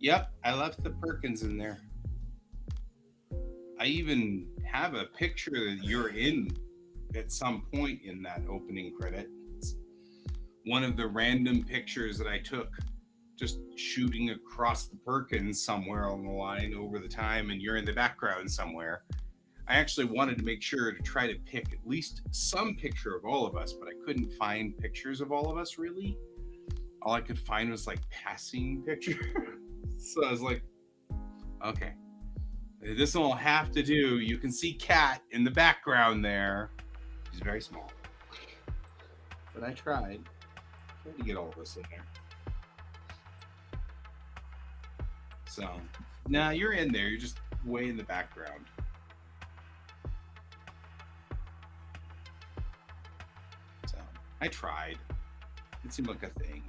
Yep, I left the Perkins in there. I even have a picture that you're in at some point in that opening credit. It's one of the random pictures that I took just shooting across the Perkins somewhere along the line over the time, and you're in the background somewhere. I actually wanted to make sure to try to pick at least some picture of all of us, but I couldn't find pictures of all of us really. All I could find was like passing pictures. So I was like, okay, this will have to do. You can see Cat in the background there. She's very small, but I tried to get all of us in there. So, nah, you're in there. You're just way in the background. So, I tried. It seemed like a thing.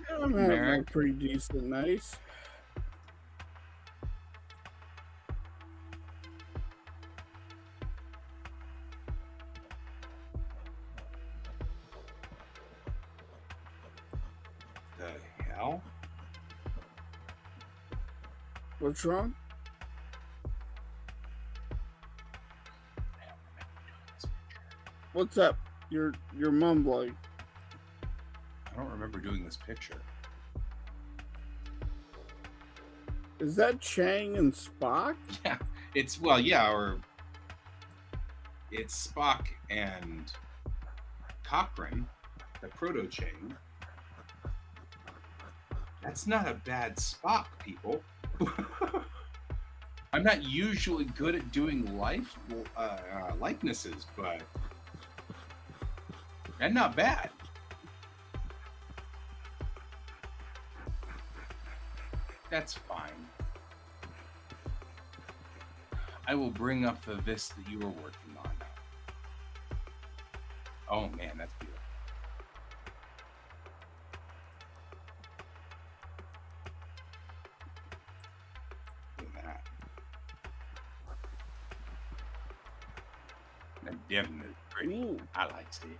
Yeah, I'm having a Merrick, pretty decent night. the hell? What's wrong? I don't remember doing this picture. What's up? You're mumbling. I don't remember doing this picture. Is that Chang and Spock? Yeah, it's well, yeah, or it's Spock and Cochrane, the proto chain. That's not a bad Spock, people. I'm not usually good at doing likenesses, but and not bad. That's fine. I will bring up the this that you were working on. Oh man, that's beautiful. Look at that. That dim is pretty. Ooh, I like it.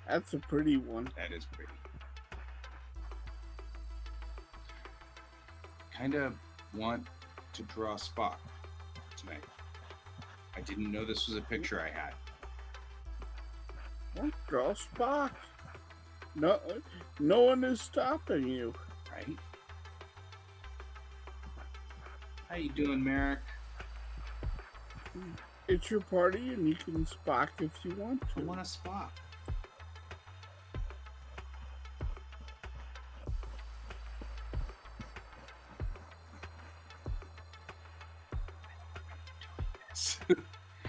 that's a pretty one. That is pretty. Kind of want to draw Spock tonight. I didn't know this was a picture I had. What, draw Spock? No, no one is stopping you. Right? How you doing, Merrick? It's your party, and you can Spock if you want I to. want a Spock.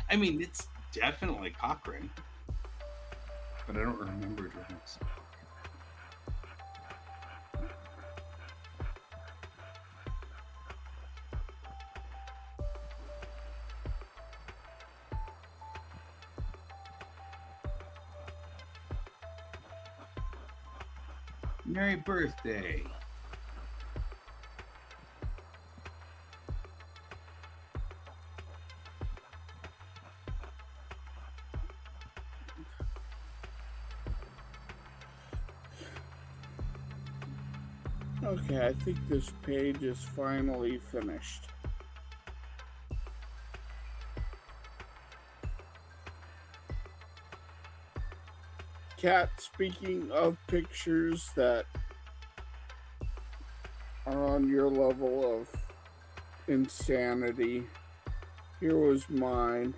I mean, it's definitely Cochrane, but I don't remember drawing Spock. Merry birthday. Okay, I think this page is finally finished. Cat, speaking of pictures that are on your level of insanity, here was mine.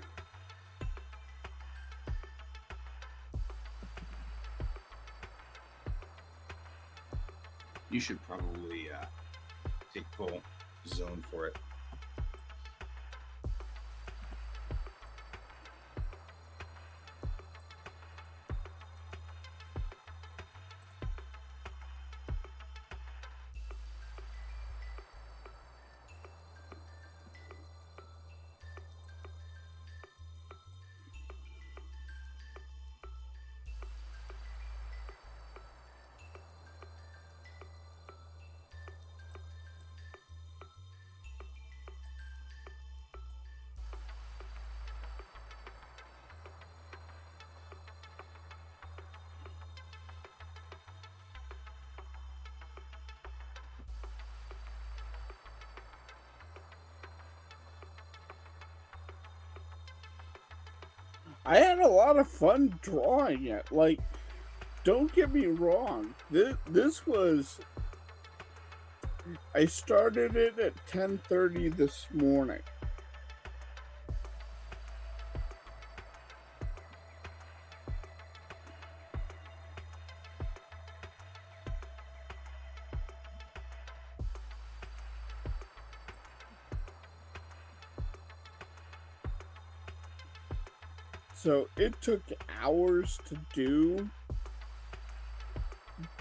You should probably take full zone for it. I had a lot of fun drawing it. Like, don't get me wrong. This was. I started it at 10:30 this morning. So it took hours to do,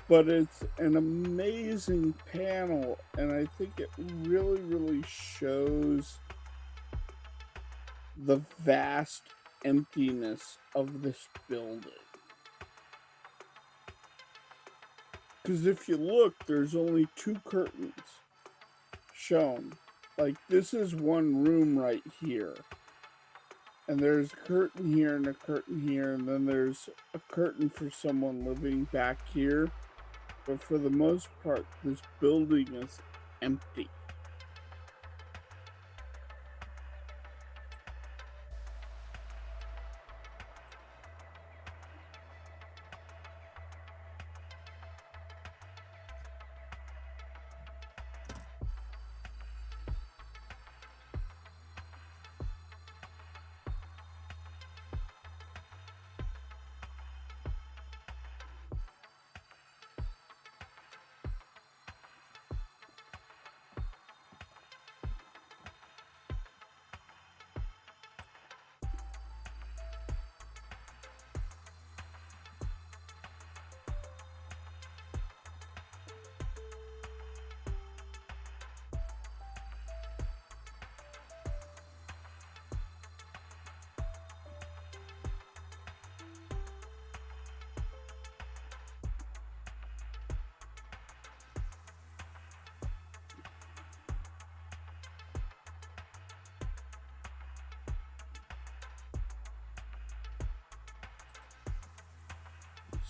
but it's an amazing panel, and I think it really, really shows the vast emptiness of this building. Because if you look, there's only 2 curtains shown. Like, this is one room right here. And there's a curtain here and a curtain here, and then there's a curtain for someone living back here. But for the most part, this building is empty.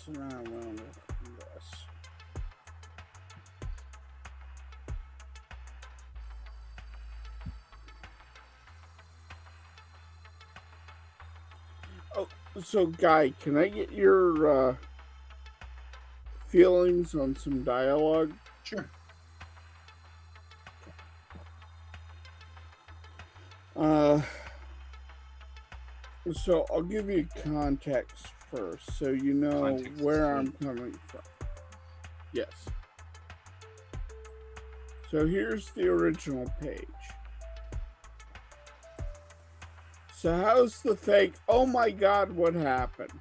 So now I'm going to do this. Oh, so Guy, can I get your feelings on some dialogue? Sure. So I'll give you context first, so you know Context where is I'm coming from. Yes. So here's the original page. So how's the fake? Oh my God, what happened?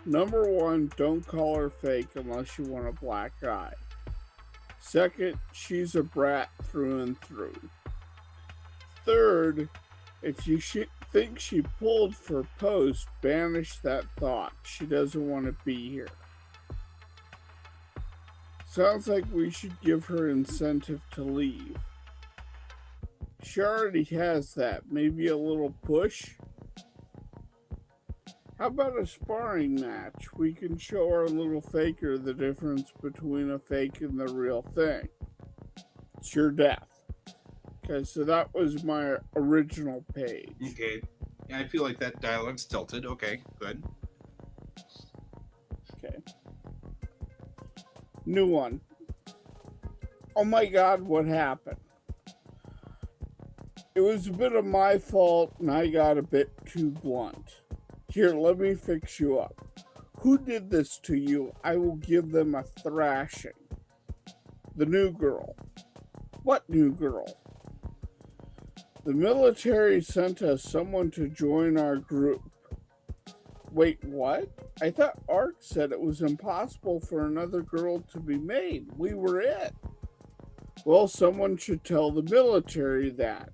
Number 1, don't call her fake unless you want a black eye. Second, she's a brat through and through. Third, if you think she pulled for post, banish that thought. She doesn't want to be here. Sounds like we should give her incentive to leave. She already has that. Maybe a little push? How about a sparring match? We can show our little faker the difference between a fake and the real thing. It's your death. Okay, so that was my original page. Okay. Yeah, I feel like that dialogue's tilted. Okay, good. Okay. New one. Oh my God, what happened? It was a bit of my fault, and I got a bit too blunt. Here, let me fix you up. Who did this to you? I will give them a thrashing. The new girl. What new girl? The military sent us someone to join our group. Wait, what? I thought Ark said it was impossible for another girl to be made. We were it. Well, someone should tell the military that.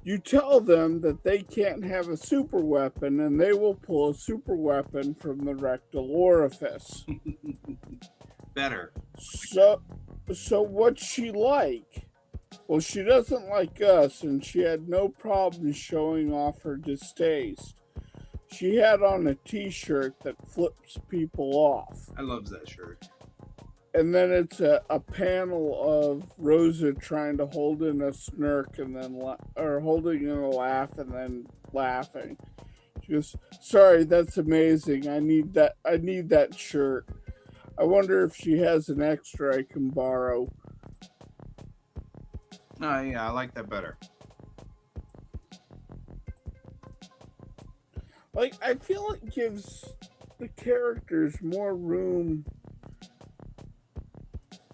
You tell them that they can't have a super weapon, and they will pull a super weapon from the rectal orifice. Better. So what's she like? Well, she doesn't like us, and she had no problem showing off her distaste. She had on a t-shirt that flips people off. I love that shirt. And then it's a panel of Rosa trying to hold in a smirk and then or holding in a laugh and then laughing. She goes, "Sorry, that's amazing. I need that. I need that shirt. I wonder if she has an extra I can borrow." Oh, yeah, I like that better. Like, I feel it gives the characters more room.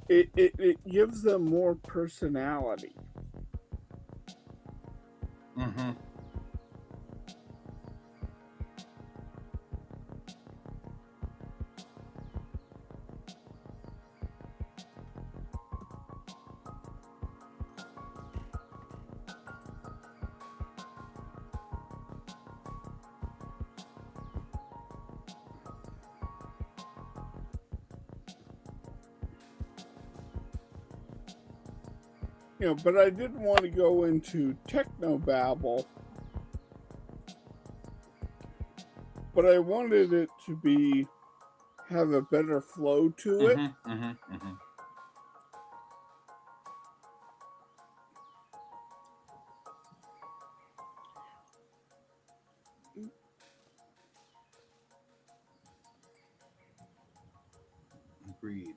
It gives them more personality. Mm-hmm. But I didn't want to go into techno babble, but I wanted it to be have a better flow to it. Mm-hmm. Mm-hmm. Mm-hmm. Agreed.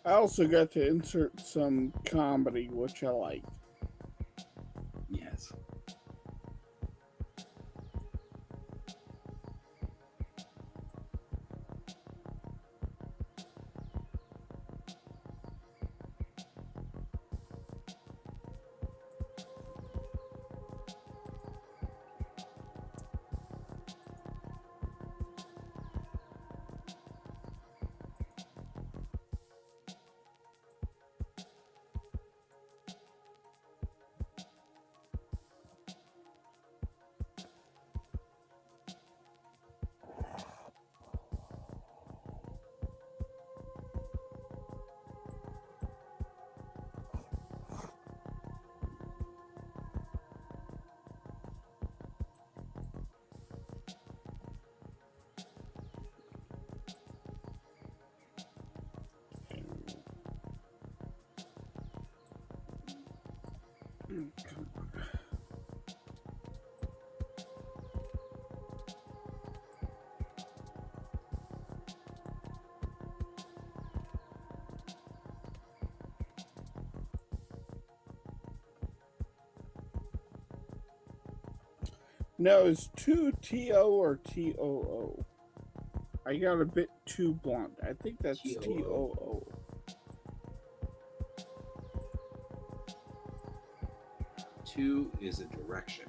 I also got to insert some comedy, which I like. Yes. Now, is 2TO or TOO? I got a bit too blunt. I think that's TOO. Two is a direction.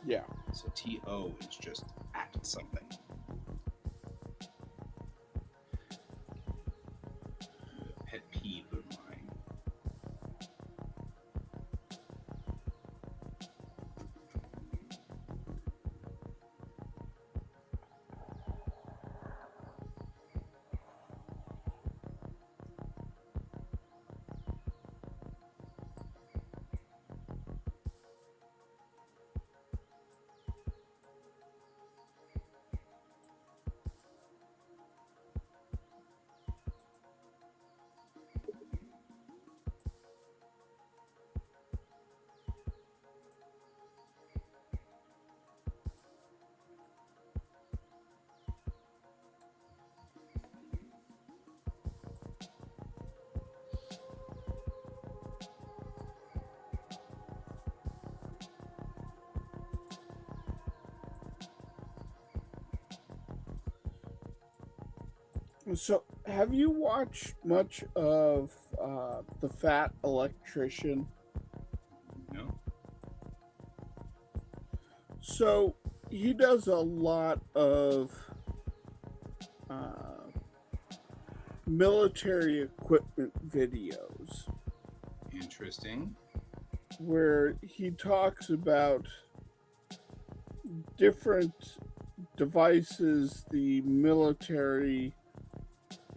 Yeah. So TO is just at something. Pet peeve of mine. So, have you watched much of The Fat Electrician? No. So he does a lot of military equipment videos Interesting. where he talks about different devices the military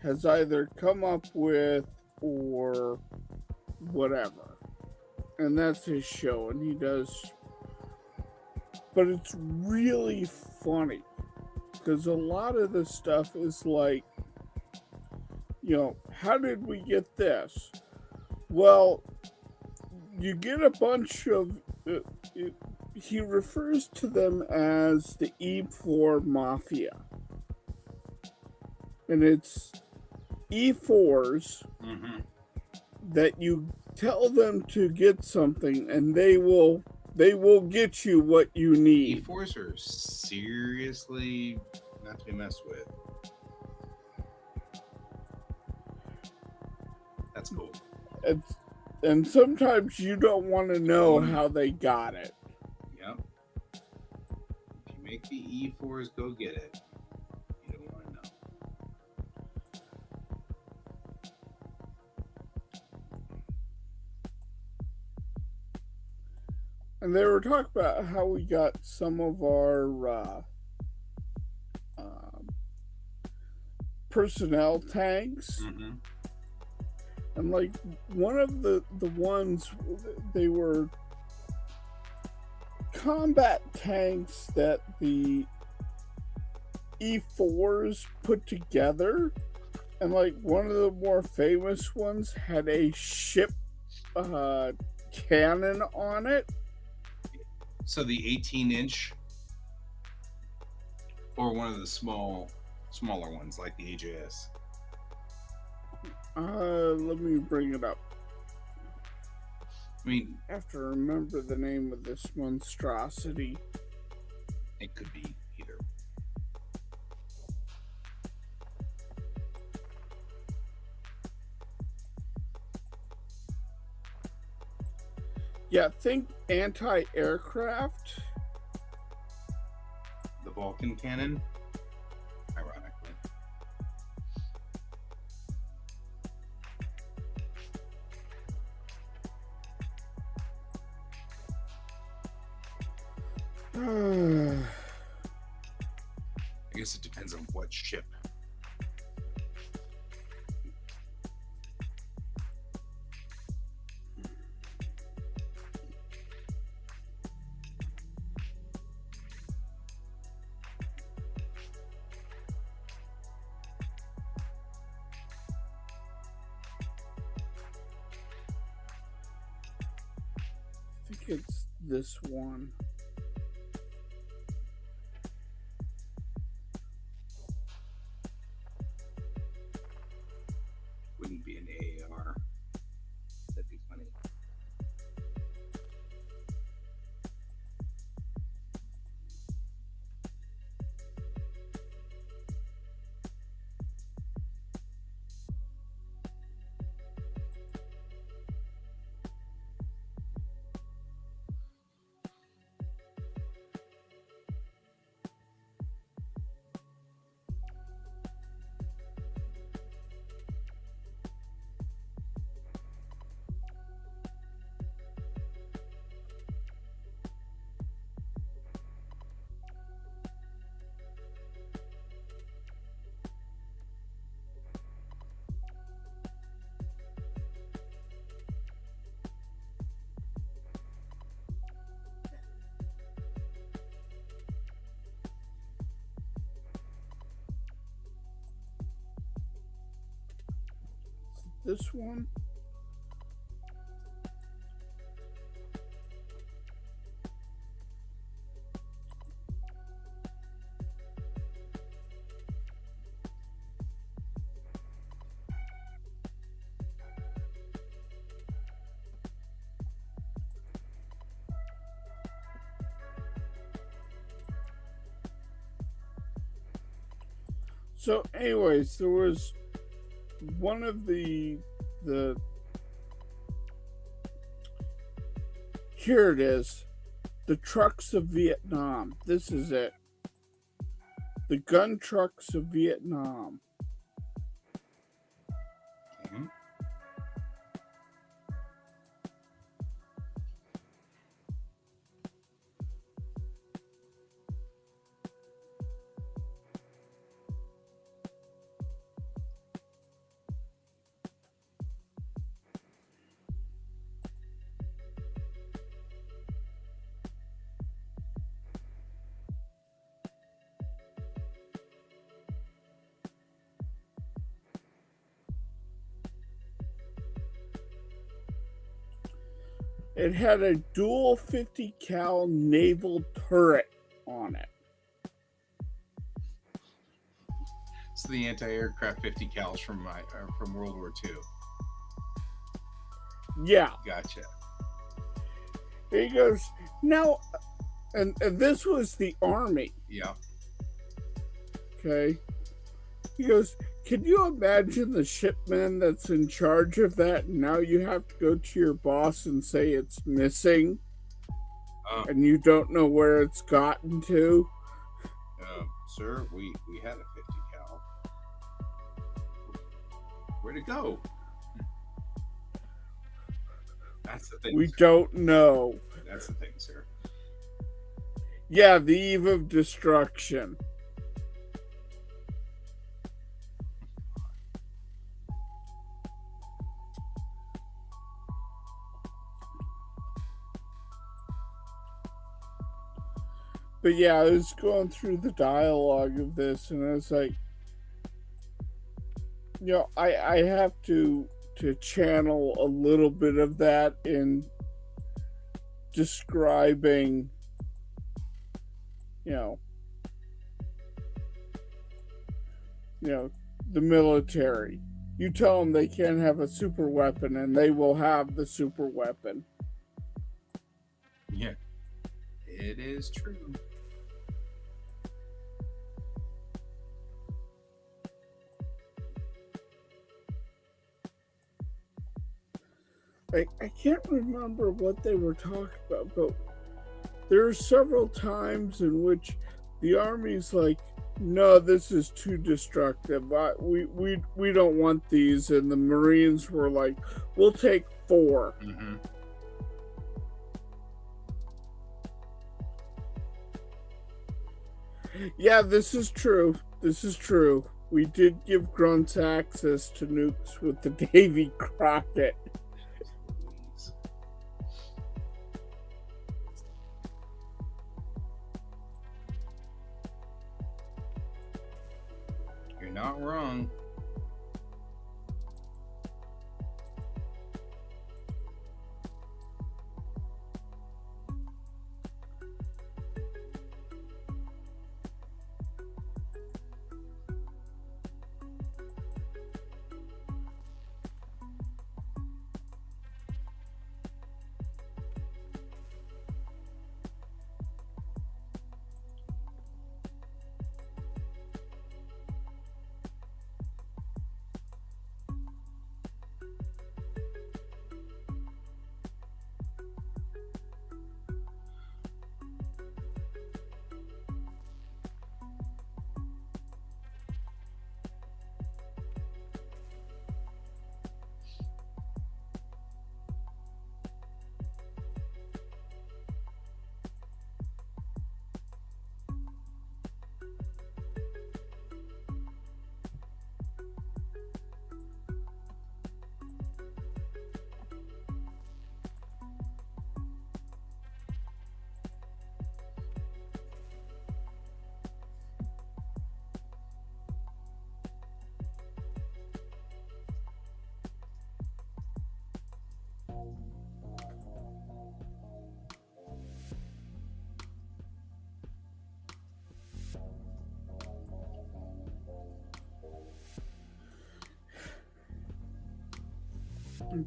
has either come up with or whatever. And that's his show, and he does. But it's really funny because a lot of the stuff is like, how did we get this? Well, you get a bunch of. He refers to them as the E4 Mafia. And it's E4s that you tell them to get something and they will get you what you need. E4s are seriously not to be messed with. That's cool. And sometimes you don't want to know how they got it. Yep. If you make the E4s go get it, you don't want to know. And they were talking about how we got some of our personnel tags. And like one of the ones, they were combat tanks that the E4s put together. And like one of the more famous ones had a ship cannon on it. So the 18-inch, or one of the smaller ones like the AJS. Let me bring it up. I mean, I have to remember the name of this monstrosity. it could be either. Yeah, think anti-aircraft. The Vulcan cannon, ironically. I guess it depends on what ship. I think it's this one. Wouldn't be an AAR. That'd be funny. This one. So anyways, there was one of the here it is. The trucks of Vietnam. This is it. The gun trucks of Vietnam. Mhm. It had a dual 50 cal naval turret on it. It's the anti-aircraft 50 cals from World War II. Yeah. Gotcha. He goes, now, and this was the Army. Yeah. Okay. He goes, can you imagine the shipman that's in charge of that? And now you have to go to your boss and say it's missing and you don't know where it's gotten to. Sir, we had a 50 cal. Where'd it go? That's the thing. We don't know. That's the thing, sir. Yeah, the eve of destruction. But yeah, I was going through the dialogue of this, and I was like, you know, I have to channel a little bit of that in describing, you know, the military. You tell them they can't have a super weapon, and they will have the super weapon. Yeah, it is true. I can't remember what they were talking about, but there are several times in which the Army's like, no, this is too destructive. We don't want these. And the Marines were like, we'll take 4. Mm-hmm. Yeah, this is true. This is true. We did give grunts access to nukes with the Davy Crockett. You're not wrong.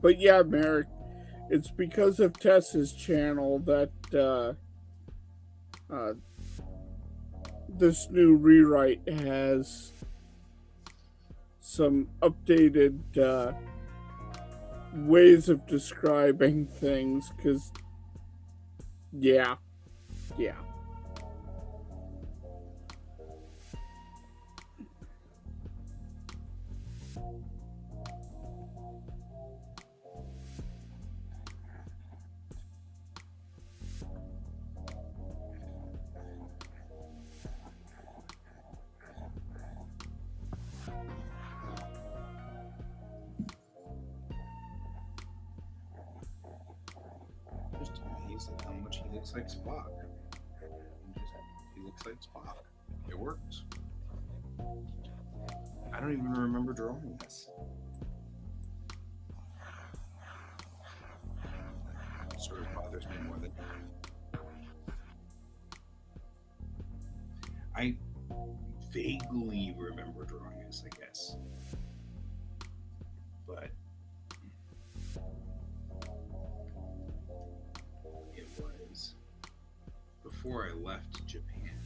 But yeah, Merrick, it's because of Tessa's channel that this new rewrite has some updated ways of describing things. Because, yeah. Yeah. Just amazed at how much he looks like Spock. He looks like Spock. It works. I don't even remember drawing this. Sort of bothers me more than I vaguely remember drawing this, I guess. But it was before I left Japan,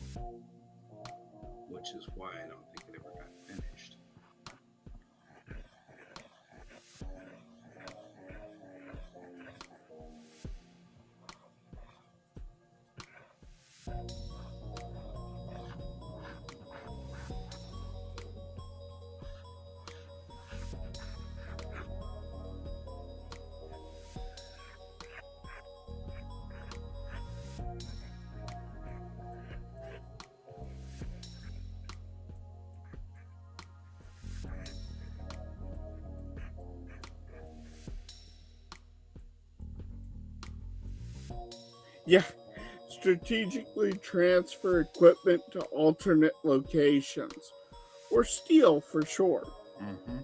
which is why I don't think it ever got finished. Yeah. Strategically transfer equipment to alternate locations, or steal for short. Mm-hmm.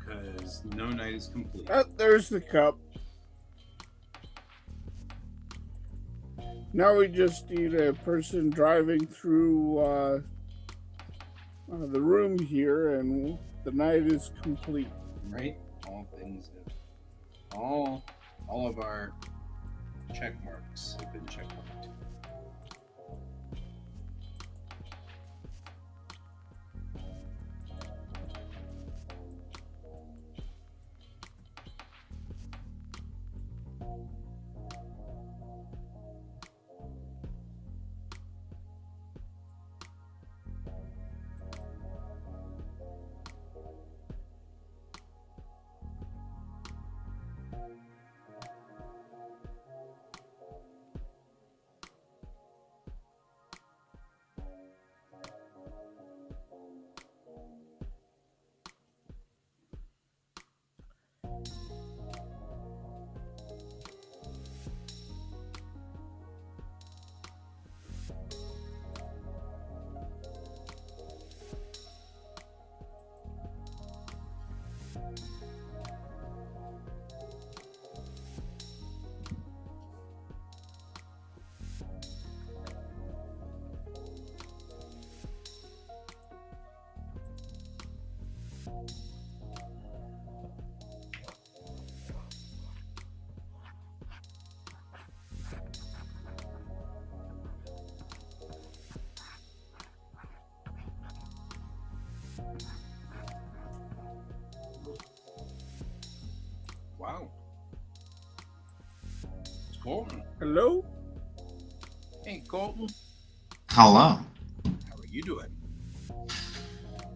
Because no night is complete. There's the cup. Now we just need a person driving through the room here, and the night is complete. Right? All things have, all of our check marks have been check marked. Wow. It's Colton. Hello? Hey, Colton. Hello. How are you doing?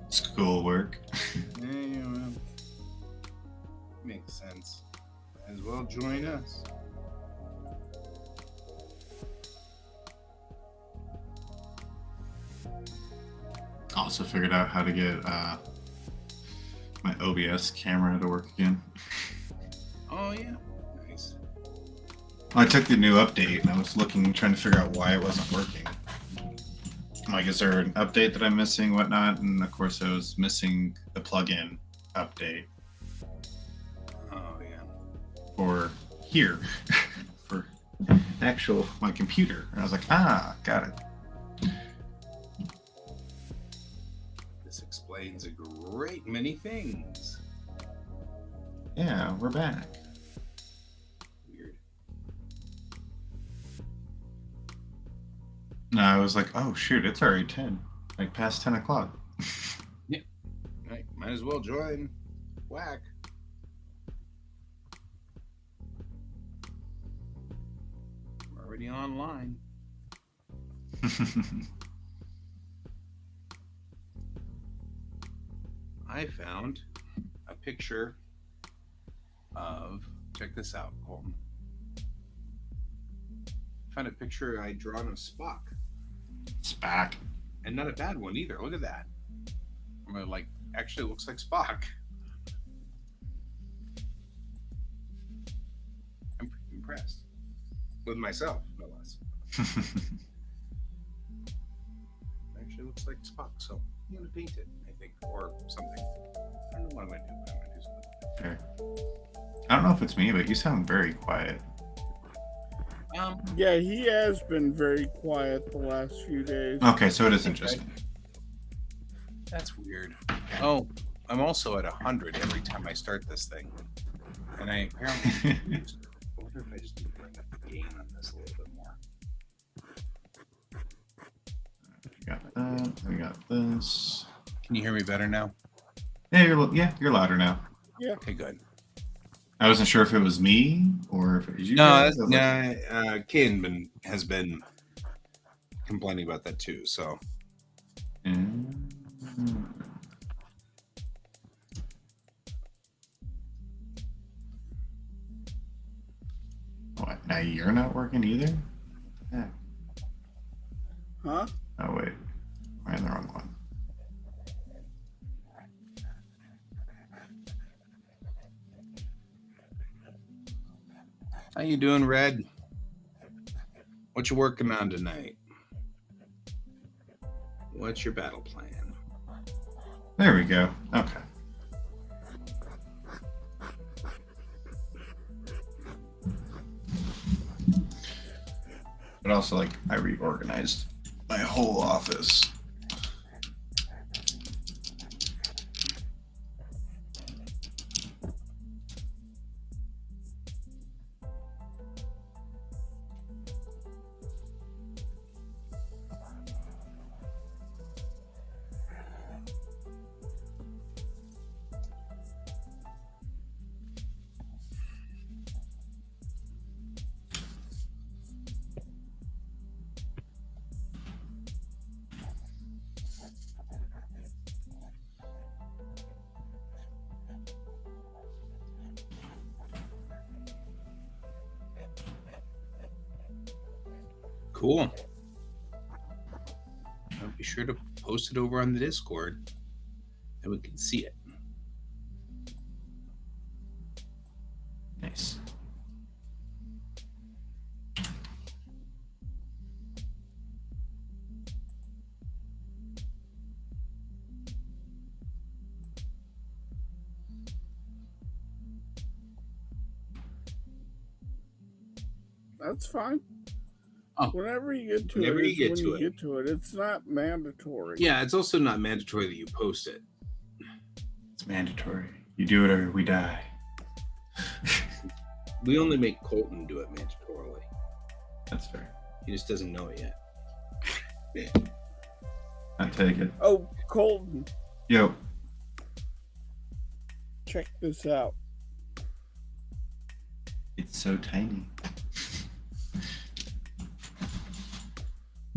Schoolwork. Yeah, well, makes sense. Might as well join us. Also figured out how to get my OBS camera to work again. Oh, yeah. Nice. I took the new update and I was trying to figure out why it wasn't working. Like, is there an update that I'm missing, whatnot? And of course, I was missing the plugin update Oh, yeah. for here, for my computer. And I was like, got it. This explains a great many things. Yeah, we're back. Weird. No, I was like, oh shoot, it's already 10, like past 10 o'clock. Yeah. Right. Might as well join. Whack. We're already online. I found a picture of, check this out, Colton. Found a picture I drawn of Spock, It's back. and not a bad one either. Look at that. I mean, like, actually looks like Spock. I'm pretty impressed with myself, no less. Actually looks like Spock, so I'm gonna paint it, I think, or something. I don't know what I'm gonna do, but I'm gonna do something. Okay. I don't know if it's me, but you sound very quiet. Yeah, he has been very quiet the last few days. Okay, so it isn't just me. That's weird. Oh, I'm also at 100 every time I start this thing, and I apparently. I wonder if I just need to bring up the gain on this a little bit more. We got that. We got this. Can you hear me better now? Yeah, you're louder now. Yeah. Okay, good. I wasn't sure if it was me or if it was you. No, guys. Kane has been complaining about that too. So What? Now you're not working either? Yeah. Huh? Oh wait, I'm in the wrong one. how you doing, Red? What you working on tonight? What's your battle plan? There we go. Okay. But also, like, I reorganized my whole office. Cool. I'll be sure to post it over on the Discord, and we can see it. Nice. That's fine. Oh. Whenever you get to Whenever it, you is get when to you it. get to it. It's not mandatory. Yeah, it's also not mandatory that you post it. It's mandatory. You do it or we die. We only make Colton do it mandatorily. That's fair. He just doesn't know it yet. I take it. Oh, Colton, Yo, Check this out. it's so tiny.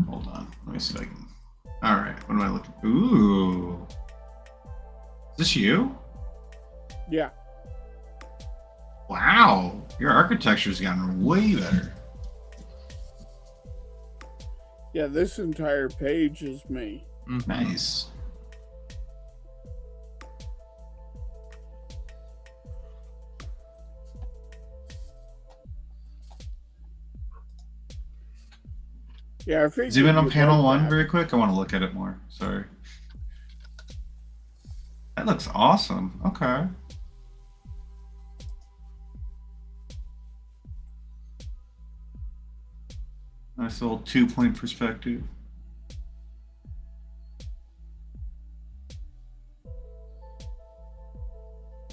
Hold on. Let me see if I can. All right. What am I looking? Ooh. Is this you? Yeah. Wow. Your architecture's gotten way better. Yeah, this entire page is me. Nice. Yeah, I figured. Zoom in on you'd panel like one that. very quick. I want to look at it more. Sorry. That looks awesome. Okay. Nice little 2-point perspective.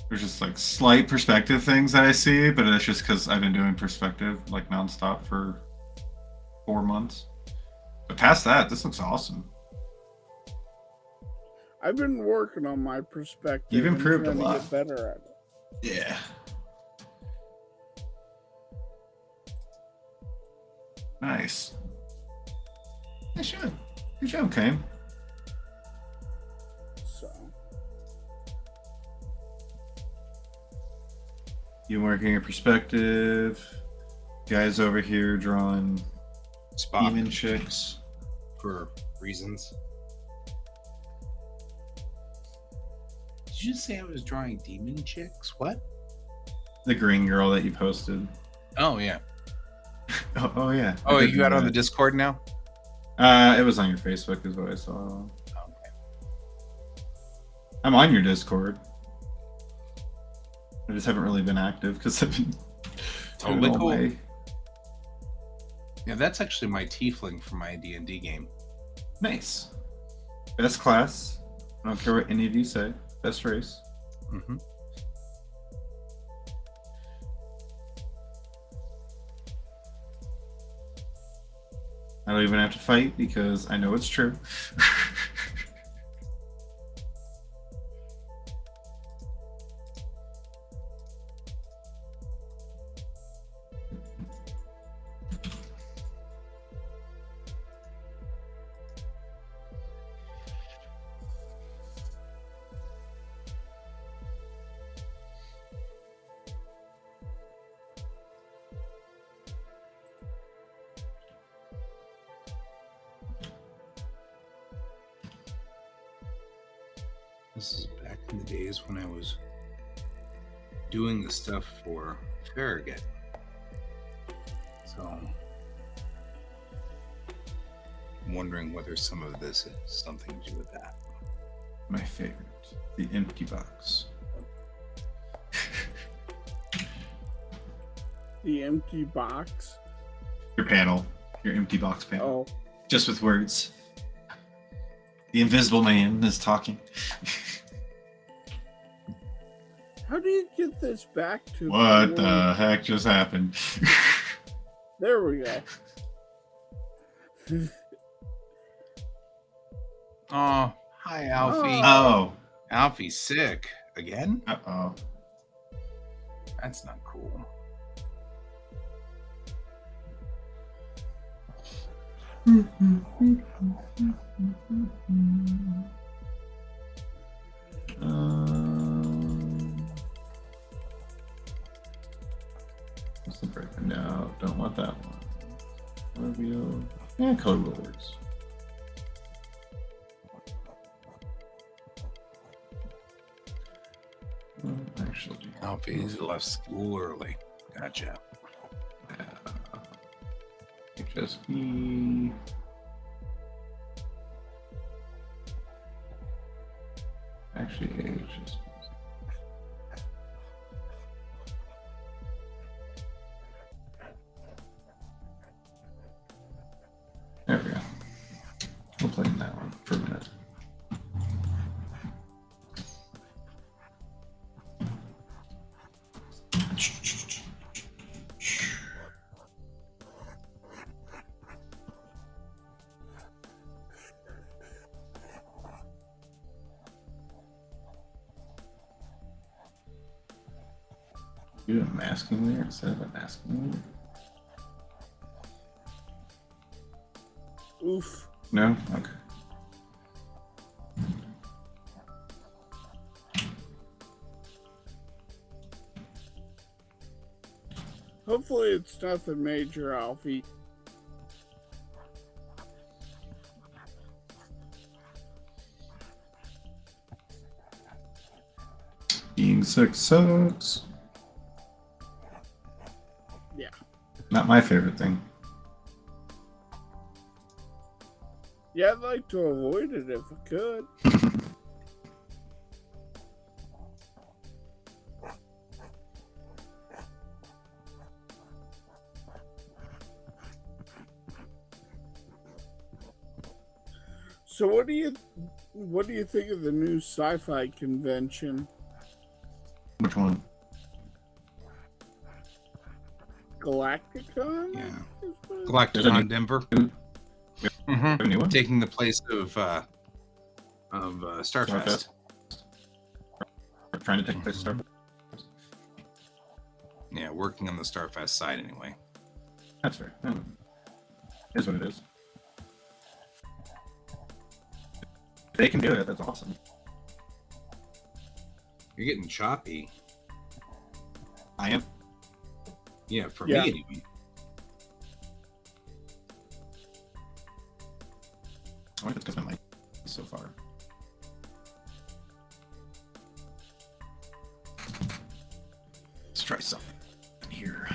There's just like slight perspective things that I see, but it's just because I've been doing perspective like nonstop for 4 months. But past that, this looks awesome. I've been working on my perspective. You've improved and a trying lot. to get better at it. Yeah. Nice. Nice job. Good job, Kane. So You working your perspective. Guys over here drawing Spot demon chicks. for reasons. Did you say I was drawing demon chicks? What? The green girl that you posted. Oh yeah. Oh yeah. Oh, I did you got know on the that. Discord now? It was on your Facebook is what I saw. Okay. I'm on your Discord. I just haven't really been active because I've been Totally doing all cool. my- Yeah, that's actually my tiefling for my D&D game. Nice. Best class. I don't care what any of you say. Best race. Mm-hmm. I don't even have to fight because I know it's true. This is back in the days when I was doing the stuff for Farragut. So I'm wondering whether some of this is something to do with that. My favorite. The empty box. the empty box. Your panel. Your empty box panel. Oh, Just with words. The invisible man is talking. how do you get this back to? What the heck just happened? There we go. Oh, hi, Alfie. Oh. Alfie's sick again. Uh-oh. That's not cool. What's the break? No, don't want that one. Review. Yeah, color wheel works. Actually, Alfie's left school early. Gotcha. HSP. Actually, HSP. There we go. We'll play in that one for a minute. Do a masking layer instead of a masking layer? Oof. No? Okay. Hopefully it's nothing major, Alfie. Being sick sucks. Yeah. Not my favorite thing. Yeah, I'd like to avoid it if I could. So what do you think of the new sci-fi convention? Which one? Galacticon? Yeah. Is what it- Galacticon Denver. A new one? Taking the place of Starfest. Starfest. Or trying to take place at Starfest. Yeah, working on the Starfest side anyway. That's fair. Yeah. Is what it is. If they can do it, that's awesome. You're getting choppy. I am. Yeah, for Yeah. me anyway. I wonder if it's because my mic is so far. Let's try something here.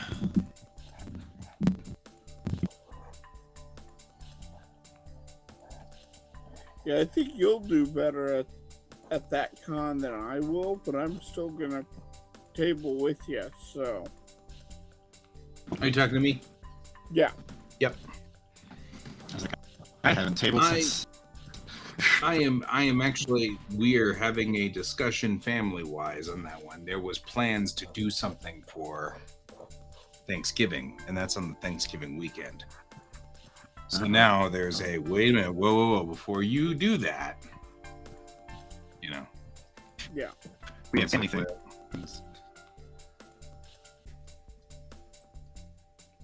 Yeah, I think you'll do better at that con than I will, but I'm still gonna table with you. So Are you talking to me? yeah, Yep. I was like, I haven't tabled since. I am actually, we are having a discussion family wise on that one. There was plans to do something for Thanksgiving, and that's on the Thanksgiving weekend. So now there's a wait a minute, whoa, before you do that, you know. yeah. We have anything.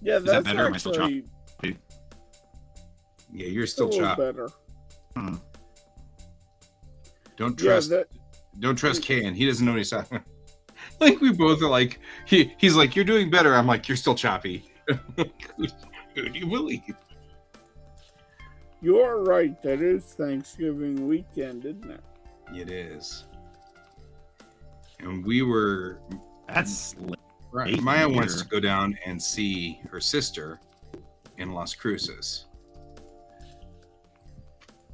Yeah, Is that that's better or am I still actually Yeah, you're a still little chopped. better. Don't trust Yeah, don't trust Kan. He doesn't know what he's talking. Like we both are like he's like, you're doing better. I'm like, you're still choppy. Who do you believe? you're right. That is Thanksgiving weekend, isn't it? It is. And we were That's right. Maya wants to go down and see her sister in Las Cruces.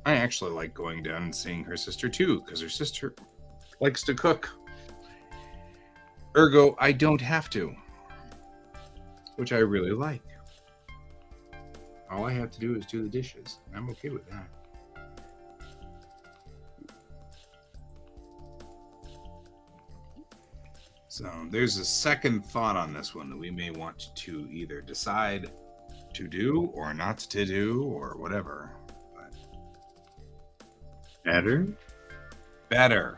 I actually like going down and seeing her sister too, because her sister likes to cook. Ergo, I don't have to, which I really like. All I have to do is do the dishes. I'm okay with that. So there's a second thought on this one that we may want to either decide to do or not to do or whatever. But better. better.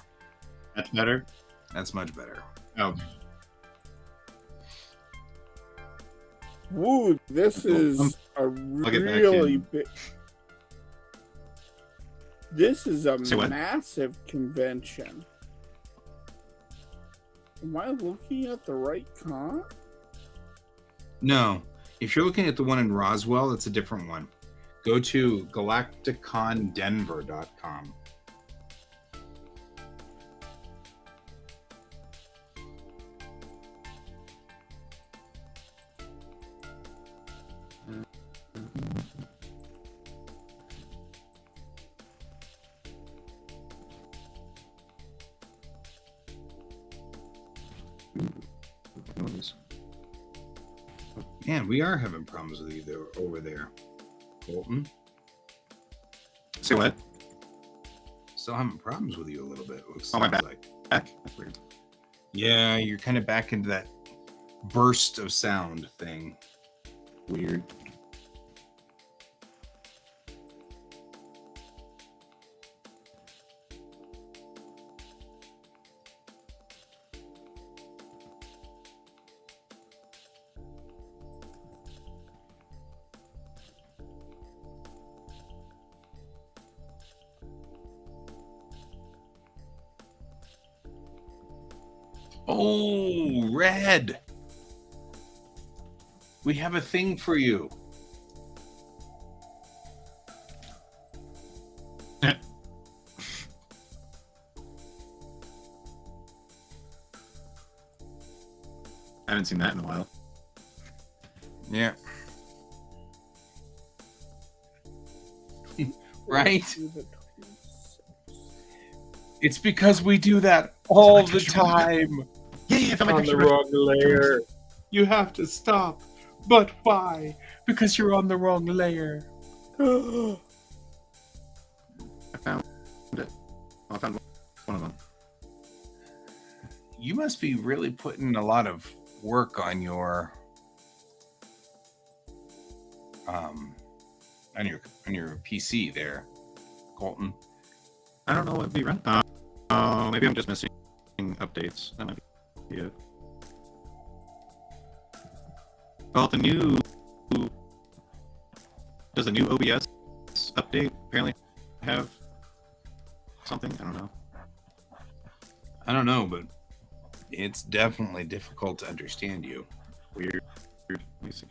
That's better. That's much better. Oh, Woo, this is a get back really in. big. This is a Say what? massive convention. Am I looking at the right con? No, if you're looking at the one in Roswell, it's a different one. Go to galacticondenver.com. Man, we are having problems with you there, over there, Colton. say what? Still having problems with you a little bit. Looks Oh, my bad. like. Back. That's weird. Yeah, you're kind of back into that burst of sound thing. Weird. Oh, Red. We have a thing for you. I haven't seen that in a while. Yeah. Right? It's because we do that all the time. Yeah, I found my On the picture. wrong layer. You have to stop. But why? Because you're on the wrong layer. I found it. Oh, I found one of them. You must be really putting a lot of work on your on your PC there, Colton. I don't know what we run. Maybe I'm just missing updates. That might be it. Well, does the new OBS update apparently have something? I don't know. I don't know, but it's definitely difficult to understand you. Weird. Let me see.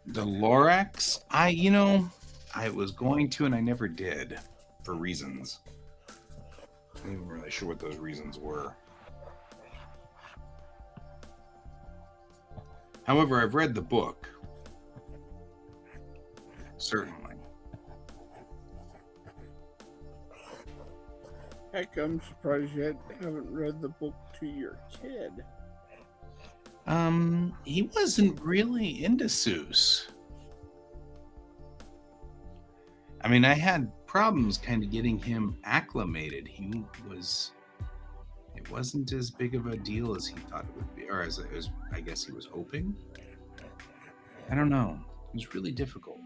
The Lorax? I was going to and I never did for reasons. I'm not even really sure what those reasons were. However, I've read the book. Certainly. Heck, I'm surprised you haven't read the book to your kid. He wasn't really into Seuss. I mean, I had problems kind of getting him acclimated. It wasn't as big of a deal as he thought it would be, or as I guess he was hoping. I don't know. It was really difficult.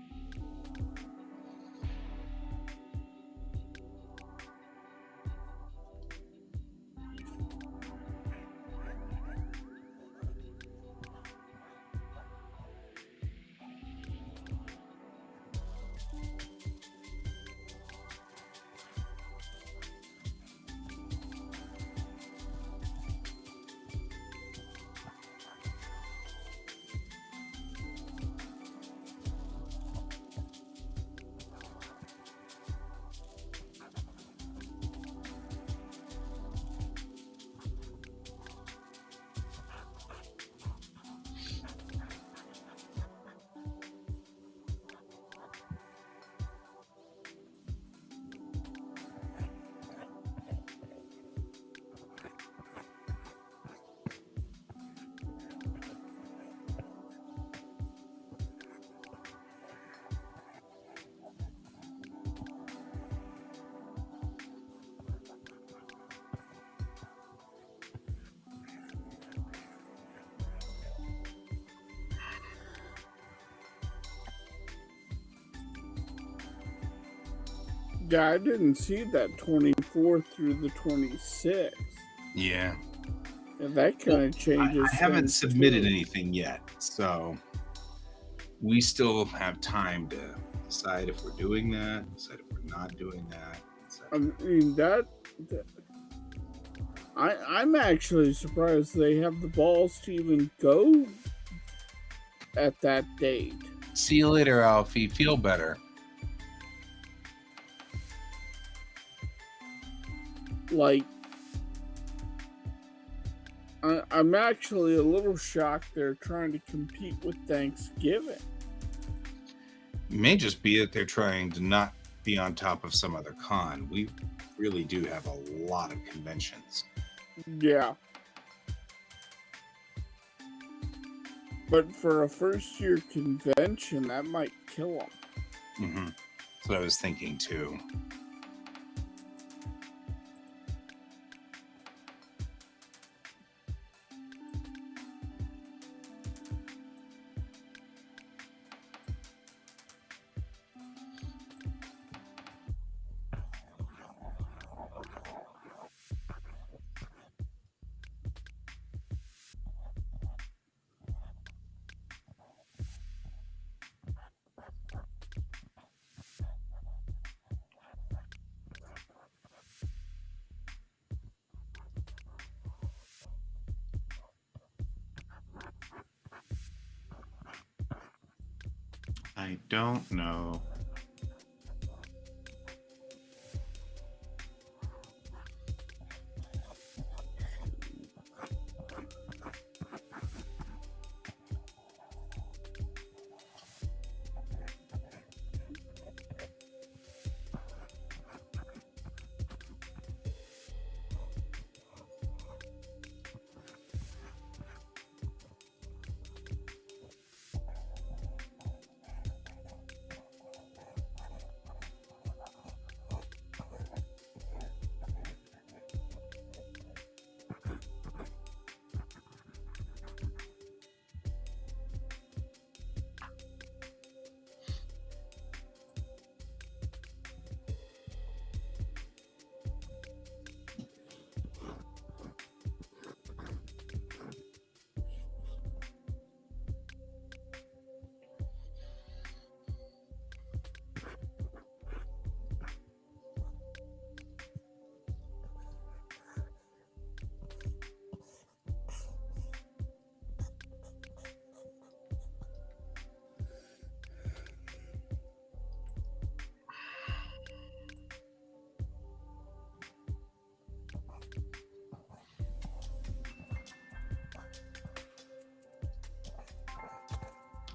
Yeah, I didn't see that 24th through the 26th. Yeah. And that kind of changes. I haven't things, submitted too. anything yet, so we still have time to decide if we're doing that, decide if we're not doing that. I mean, I'm actually surprised they have the balls to even go at that date. See you later, Alfie. Feel better. Like, I'm actually a little shocked they're trying to compete with Thanksgiving. It may just be that they're trying to not be on top of some other con. We really do have a lot of conventions. Yeah. But for a first-year convention, that might kill them. Mm-hmm. That's what I was thinking, too. I don't know.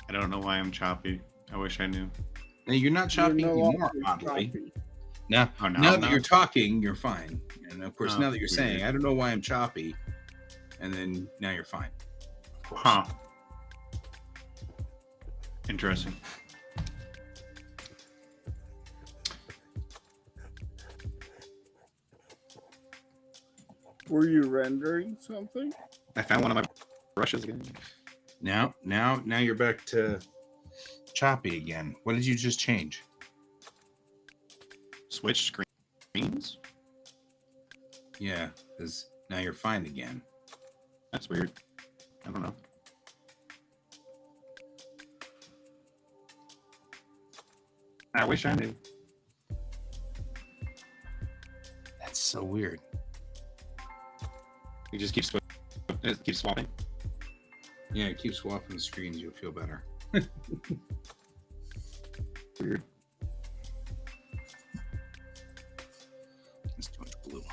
I don't know why I'm choppy. I wish I knew. Now, you're not choppy no anymore, longer oddly. choppy. Now, Oh, now that no. you're talking, you're fine. And of course, Oh, now that you're weird. saying, I don't know why I'm choppy, and then now you're fine. Of course. Huh. Interesting. Were you rendering something? I found one of my brushes again. Now you're back to choppy again. What did you just change? Switch screens? Yeah, because now you're fine again. That's weird. I don't know. I wish I knew. That's so weird. You just keep swapping. Yeah, keep swapping the screens. You'll feel better. Weird. It's too much glue.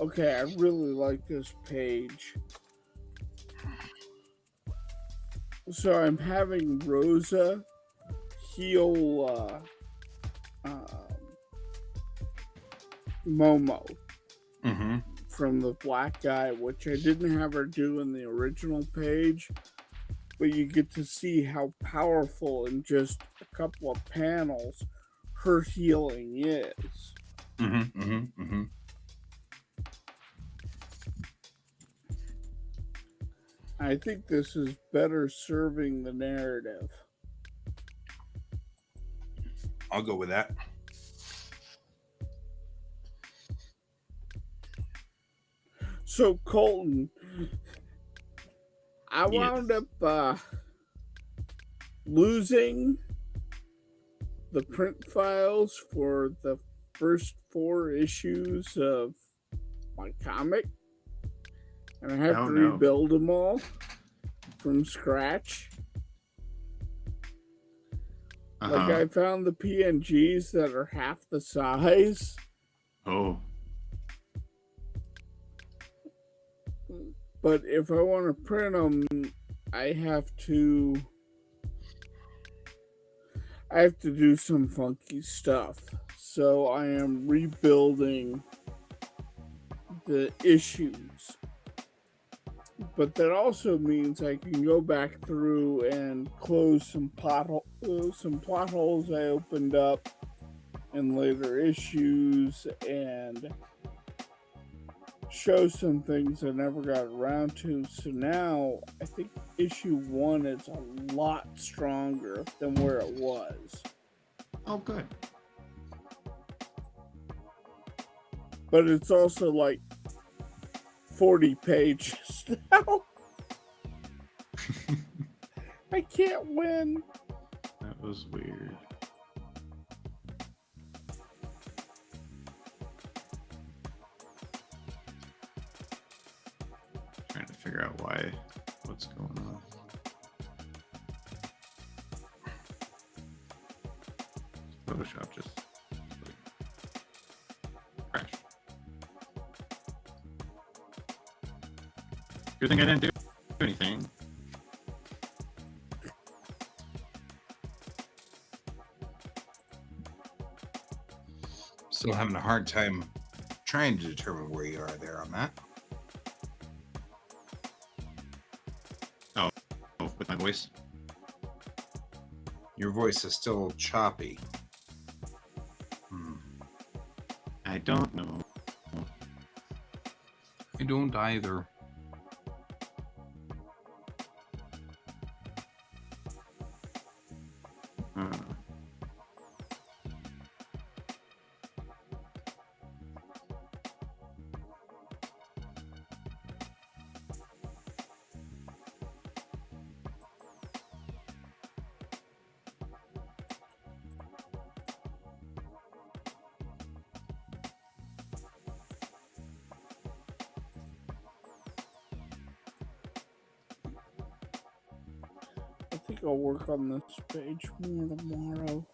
Okay, I really like this page. So I'm having Rosa heal Momo Mm-hmm. from the black guy, which I didn't have her do in the original page, but you get to see how powerful in just a couple of panels her healing is. Mm-hmm. Mm-hmm. Mm-hmm. I think this is better serving the narrative. I'll go with that. So Colton, I Yes. wound up losing the print files for the first 4 issues of my comic, and I have to rebuild them all from scratch. Like, I found the PNGs that are half the size. Oh. But if I want to print them, I have to... I have to do some funky stuff. So I am rebuilding the issues. But that also means I can go back through and close some plot holes I opened up in later issues and show some things I never got around to. So now I think issue 1 is a lot stronger than where it was. Oh, good. But it's also like 40 pages now. I can't win. That was weird. Trying to figure out what's going on. Photoshop just crashed. Good thing I didn't do anything. Still having a hard time trying to determine where you are there on that. Oh, with my voice. Your voice is still choppy. I don't know. I don't either. I think I'll work on this page more tomorrow.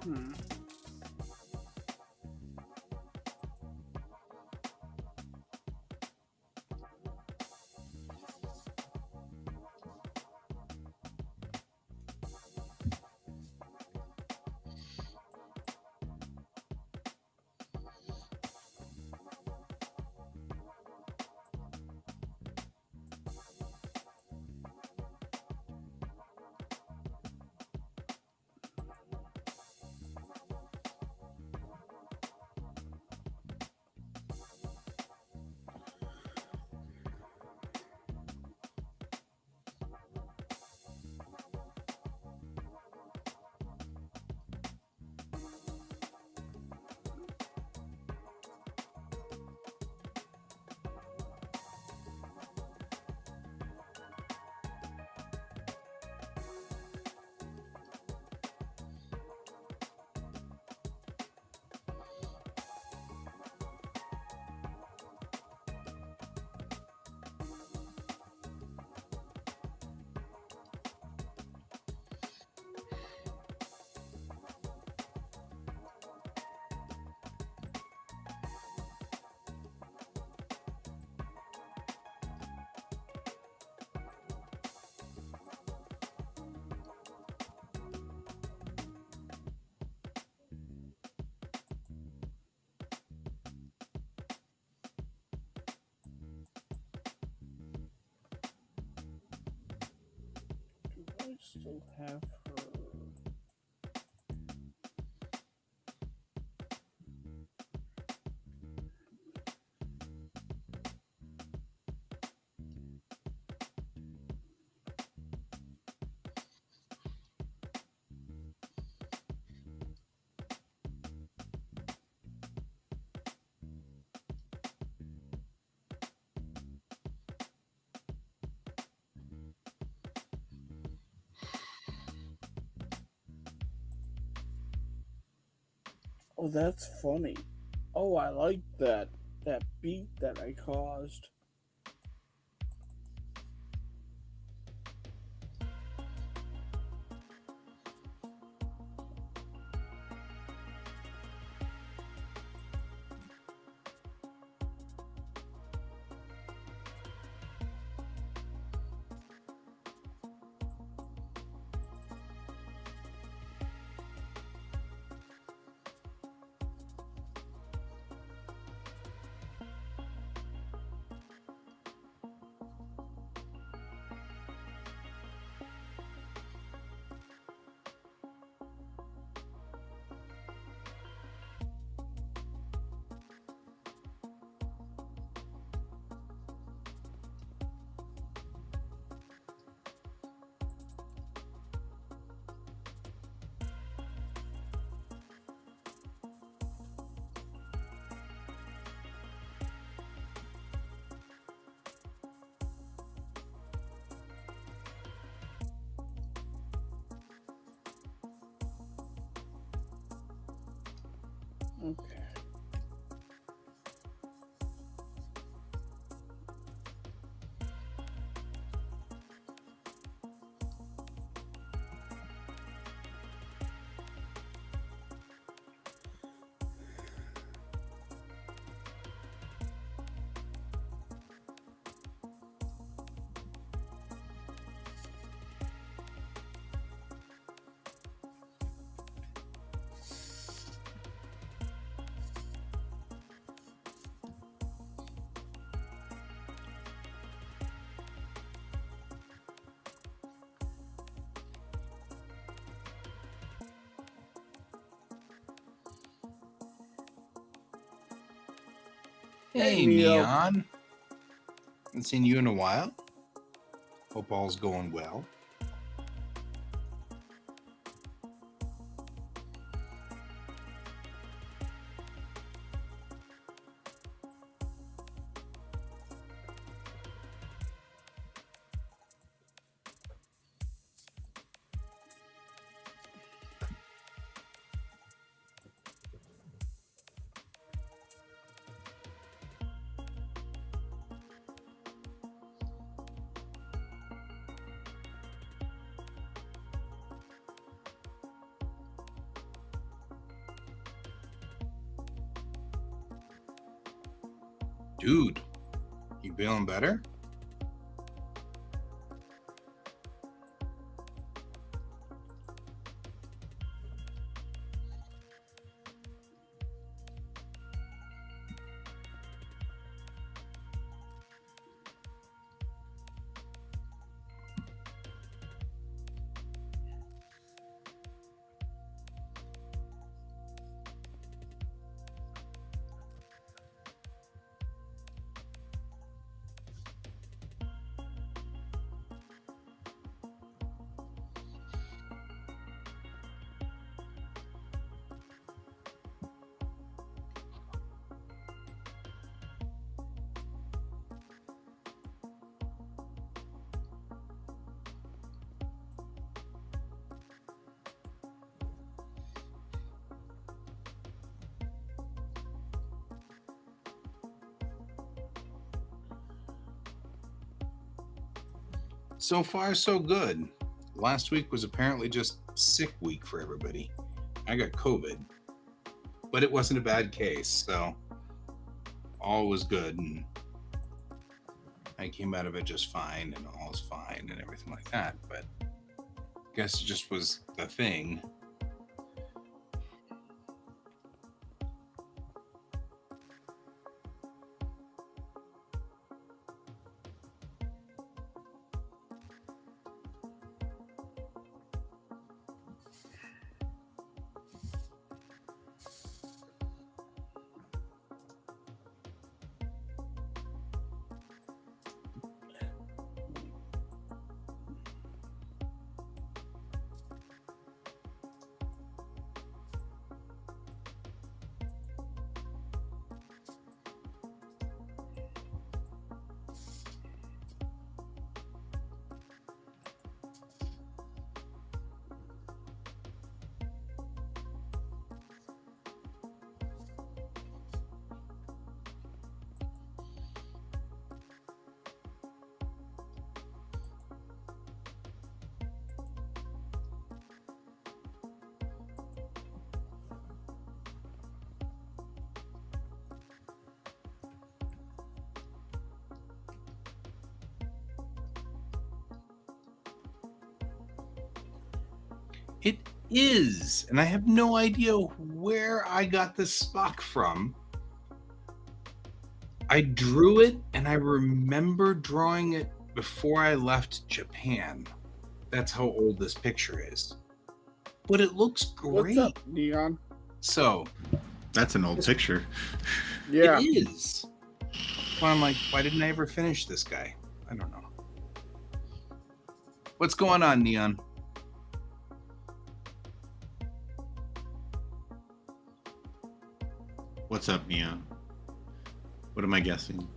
Hmm. Do I still have her? Oh, that's funny. Oh, I like that beat that I caused. Okay. Hey, Neo. Neon. Haven't seen you in a while. Hope all's going well. Dude, you feeling better? So far, so good. Last week was apparently just sick week for everybody. I got COVID, but it wasn't a bad case, so all was good, and I came out of it just fine, and all's fine, and everything like that. But I guess it just was the thing. It is, and I have no idea where I got this Spock from. I drew it, and I remember drawing it before I left Japan. That's how old this picture is. But it looks great. What's up, Neon? So, That's an old picture. Yeah. it is. Well, I'm like, why didn't I ever finish this guy? I don't know. What's going on, Neon? What's up, Mia? What am I guessing?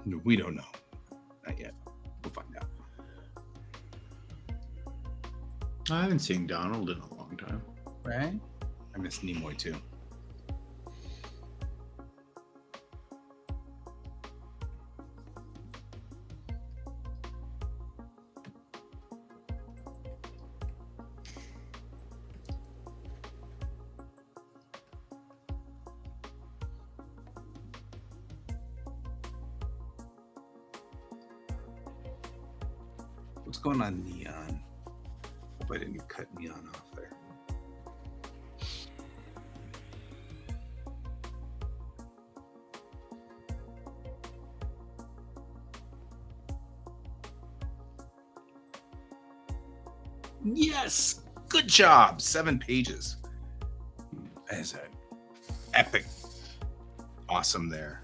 No, we don't know. Not yet. We'll find out. I haven't seen Donald in a long time. Right? I miss Nimoy too. What's going on, Neon? Hope I didn't cut Neon off there. Yes! Good job! 7 pages. That is an epic. Awesome there.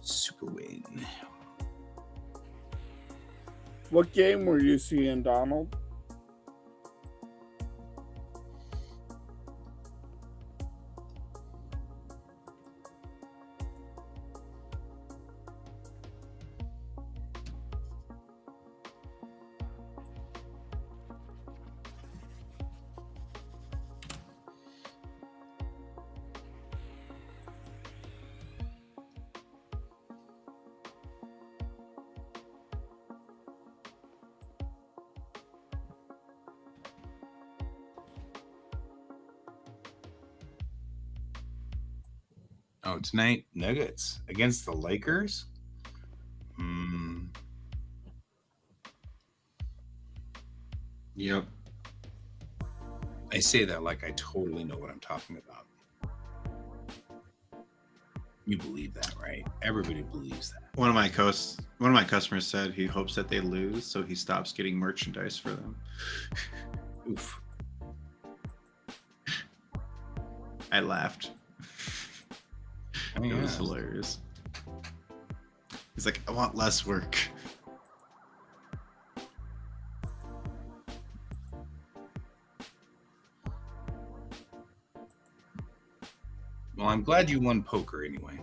Super win. What game were you seeing, Donald? Oh, tonight, Nuggets against the Lakers? Hmm. Yep. I say that like I totally know what I'm talking about. You believe that, right? Everybody believes that. One of my customers said he hopes that they lose, so he stops getting merchandise for them. Oof. I laughed. Oh, It was yeah. hilarious. He's like, I want less work. Well, I'm glad you won poker anyway.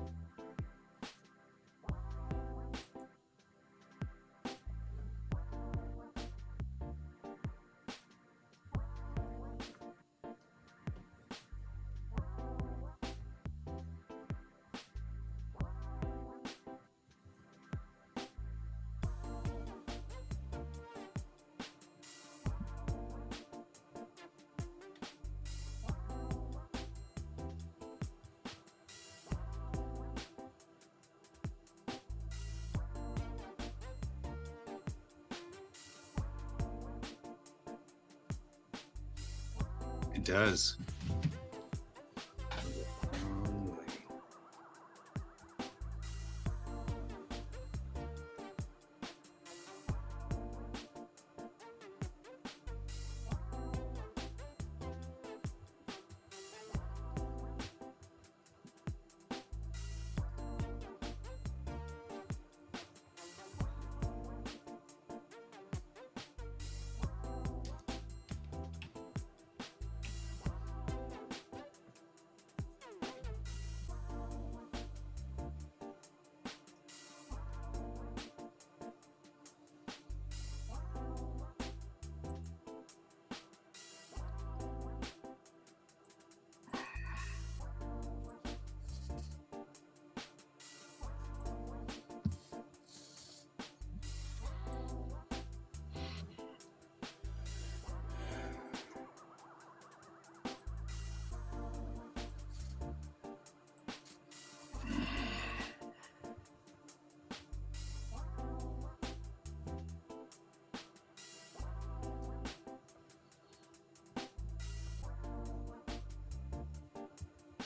It does.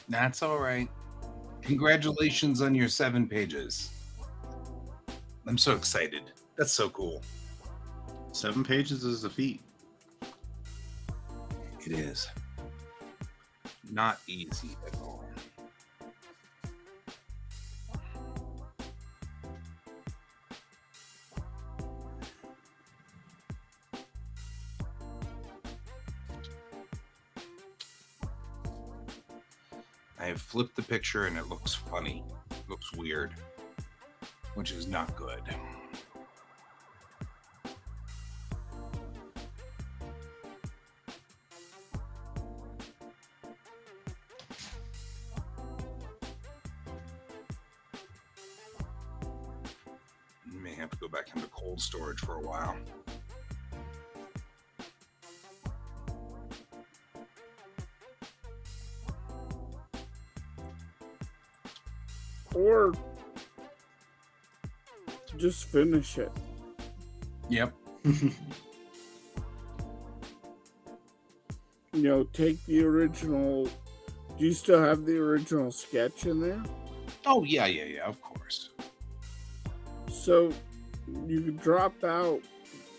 That's all right. Congratulations on your 7 pages. I'm so excited. That's so cool. 7 pages is a feat. It is. Not easy at all. I have flipped the picture and it looks funny. It looks weird, which is not good. You may have to go back into cold storage for a while. Or just finish it. Yep. You know, take the original. Do you still have the original sketch in there? Oh, yeah, of course. So you could drop out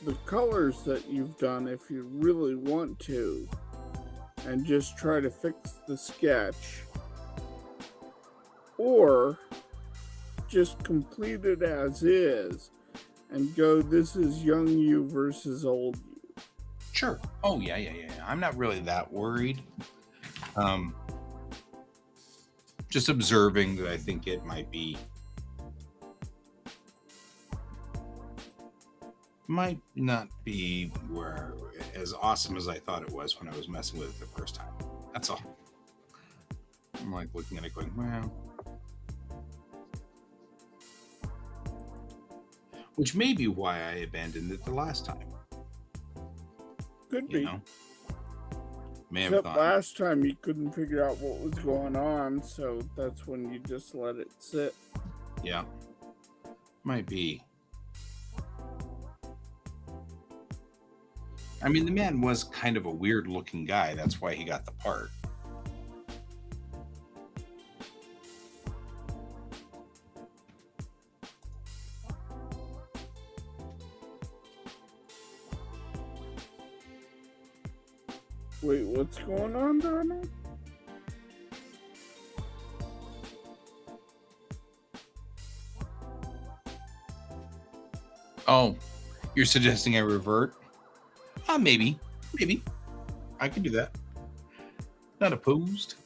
the colors that you've done if you really want to, and just try to fix the sketch. Or just complete it as is and go, this is young you versus old you. Sure. Oh, yeah. I'm not really that worried. Just observing that I think it might not be where as awesome as I thought it was when I was messing with it the first time. That's all. I'm like looking at it going, well, which may be why I abandoned it the last time. Could be. You know, May have Except gone. last time you couldn't figure out what was going on, so that's when you just let it sit. Yeah. Might be. I mean, the man was kind of a weird looking guy. That's why he got the part. Wait, what's going on, Donald? Oh, you're suggesting I revert? Maybe. Maybe. I can do that. Not opposed.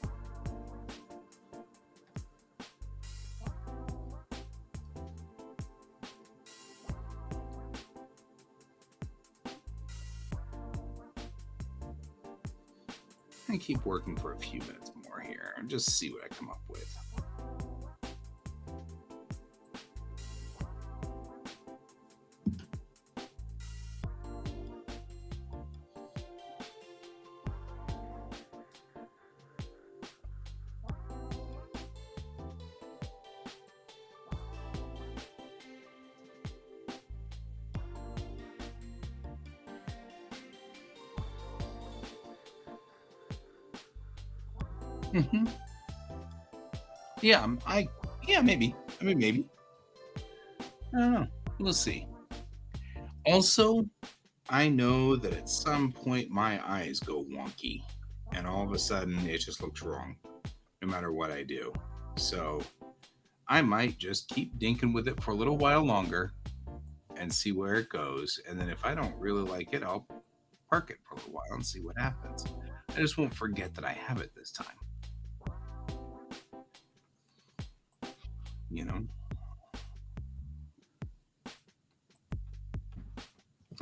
I keep working for a few minutes more here and just see what I come up with. Mm-hmm. Yeah, maybe. I mean, maybe. I don't know. We'll see. Also, I know that at some point my eyes go wonky, and all of a sudden it just looks wrong, no matter what I do. So I might just keep dinking with it for a little while longer and see where it goes. And then if I don't really like it, I'll park it for a little while and see what happens. I just won't forget that I have it this time. You know?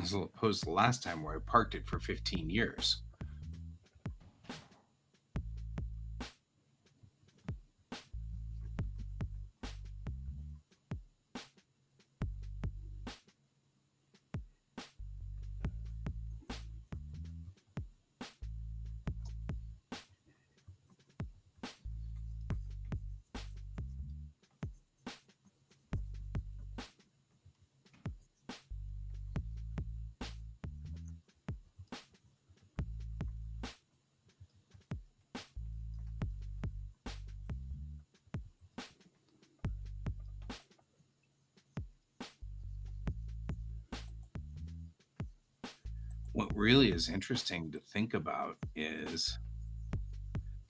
As opposed to the last time where I parked it for 15 years. What really is interesting to think about is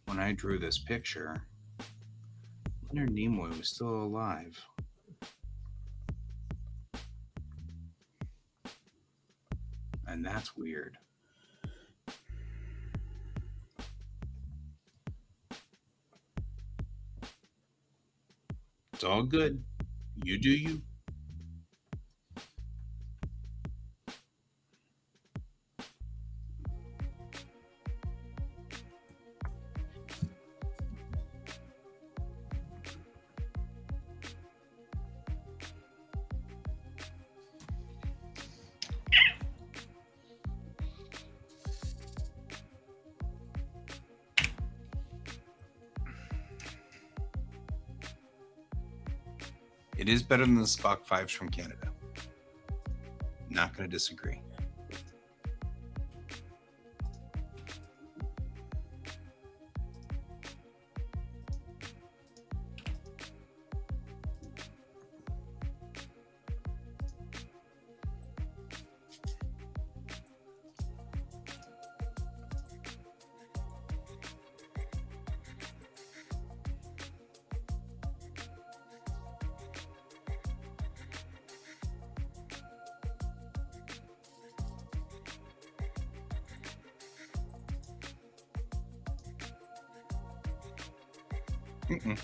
when I drew this picture, Leonard Nimoy was still alive. And that's weird. It's all good. You do you. It is better than the Spock 5s from Canada. Not going to disagree. Mm-mm.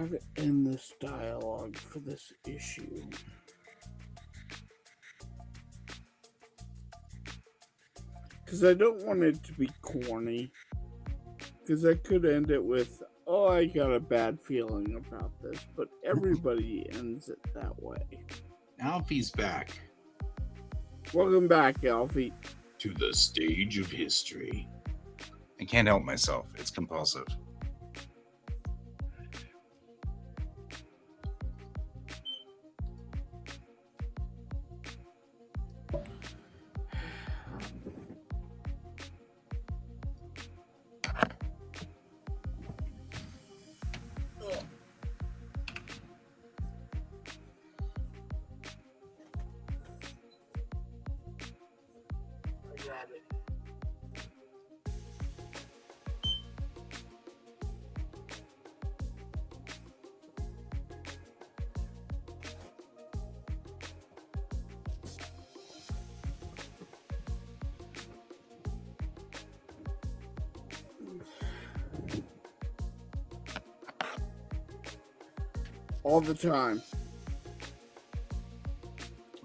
how to end this dialogue for this issue. Because I don't want it to be corny. Because I could end it with, oh, I got a bad feeling about this. But everybody ends it that way. Alfie's back Welcome back, Alfie. to the stage of history. I can't help myself. It's compulsive. All the time.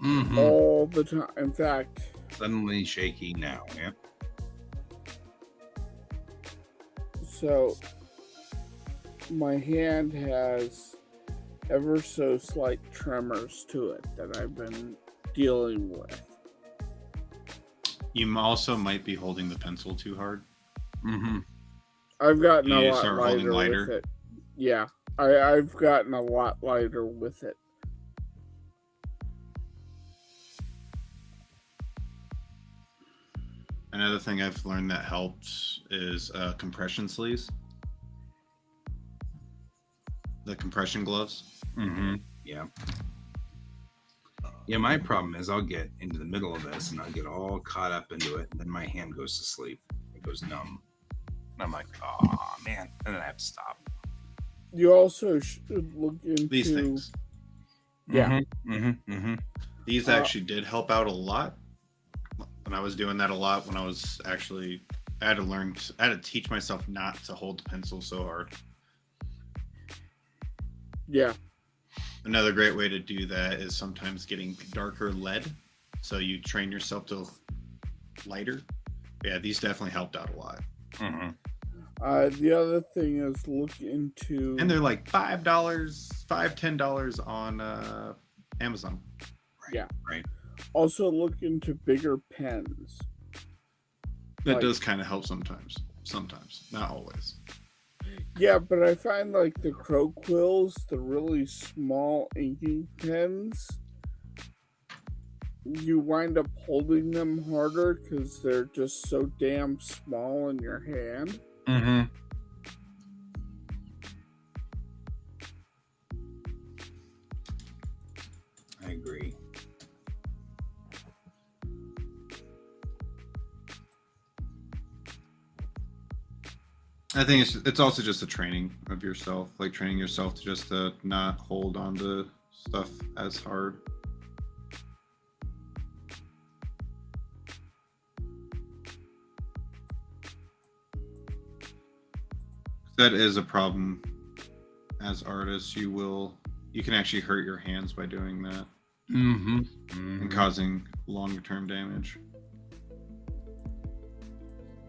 Mm-hmm. All the time. In fact, Suddenly shaky now, yeah? so my hand has ever so slight tremors to it that I've been dealing with. You also might be holding the pencil too hard. Mm-hmm. I've gotten You a lot start holding lighter lighter? with it. Yeah, I've gotten a lot lighter with it. Another thing I've learned that helps is compression sleeves. The compression gloves. Mm-hmm. Yeah. Yeah, my problem is I'll get into the middle of this and I'll get all caught up into it, and then my hand goes to sleep. It goes numb. And I'm like, oh man. And then I have to stop. You also should look into These things. Yeah. Mm-hmm. Mm-hmm. These actually did help out a lot. When I was doing that a lot, when I was actually, I had to teach myself not to hold the pencil so hard. Yeah. Another great way to do that is sometimes getting darker lead. So you train yourself to lighter. Yeah, these definitely helped out a lot. Mm-hmm. The other thing is look into, And they're like $5, $10 on Amazon. Right. Yeah. Right. also look into bigger pens. That Like- does kind of help sometimes. Sometimes, not always. Yeah, but I find like the Crow Quills, the really small inking pens, you wind up holding them harder because they're just so damn small in your hand. Mm-hmm. I agree. I think it's also just a training of yourself, like training yourself to just not hold on to stuff as hard. That is a problem as artists. You can actually hurt your hands by doing that Mm-hmm. and causing longer term damage.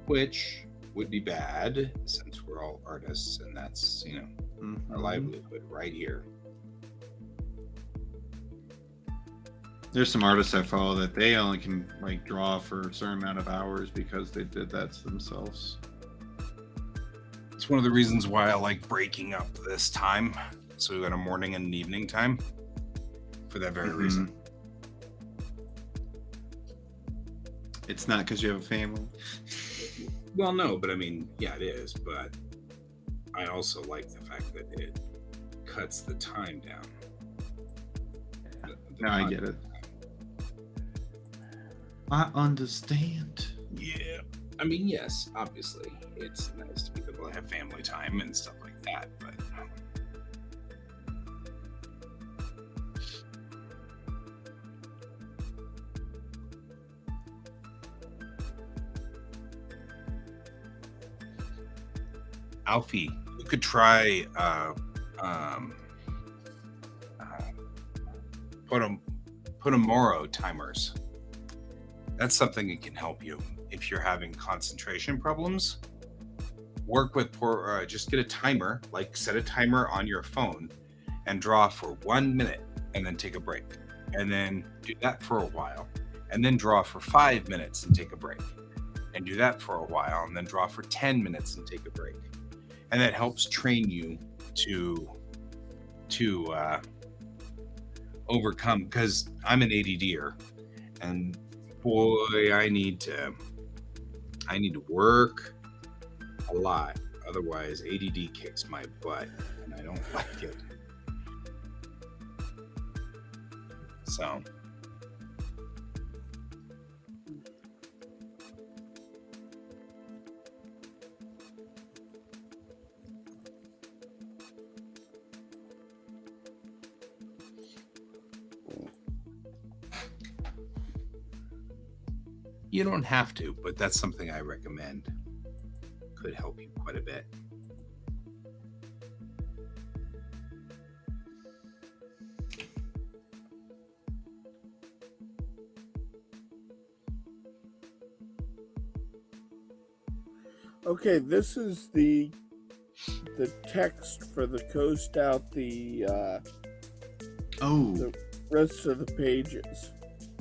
Which would be bad since we're all artists and that's, our livelihood right here. There's some artists I follow that they only can like draw for a certain amount of hours because they did that to themselves. It's one of the reasons why I like breaking up this time. So we got a morning and an evening time for that very reason. It's not because you have a family. Well, no, but I mean, yeah, it is. But I also like the fact that it cuts the time down. No, I get it. I understand. Yeah. I mean, yes, obviously, it's nice to be able to have family time and stuff like that, but Alfie, you could try um, Pomodoro timers. That's something that can help you if you're having concentration problems. Work with just get a timer, like set a timer on your phone and draw for 1 minute and then take a break. And then do that for a while. And then draw for 5 minutes and take a break. And do that for a while and then draw for 10 minutes and take a break. And that helps train you to overcome, because I'm an ADDer, and boy, I need to work a lot, otherwise ADD kicks my butt and I don't like it. So you don't have to, but that's something I recommend. Could help you quite a bit. Okay, this is the text for the coast out the rest of the pages.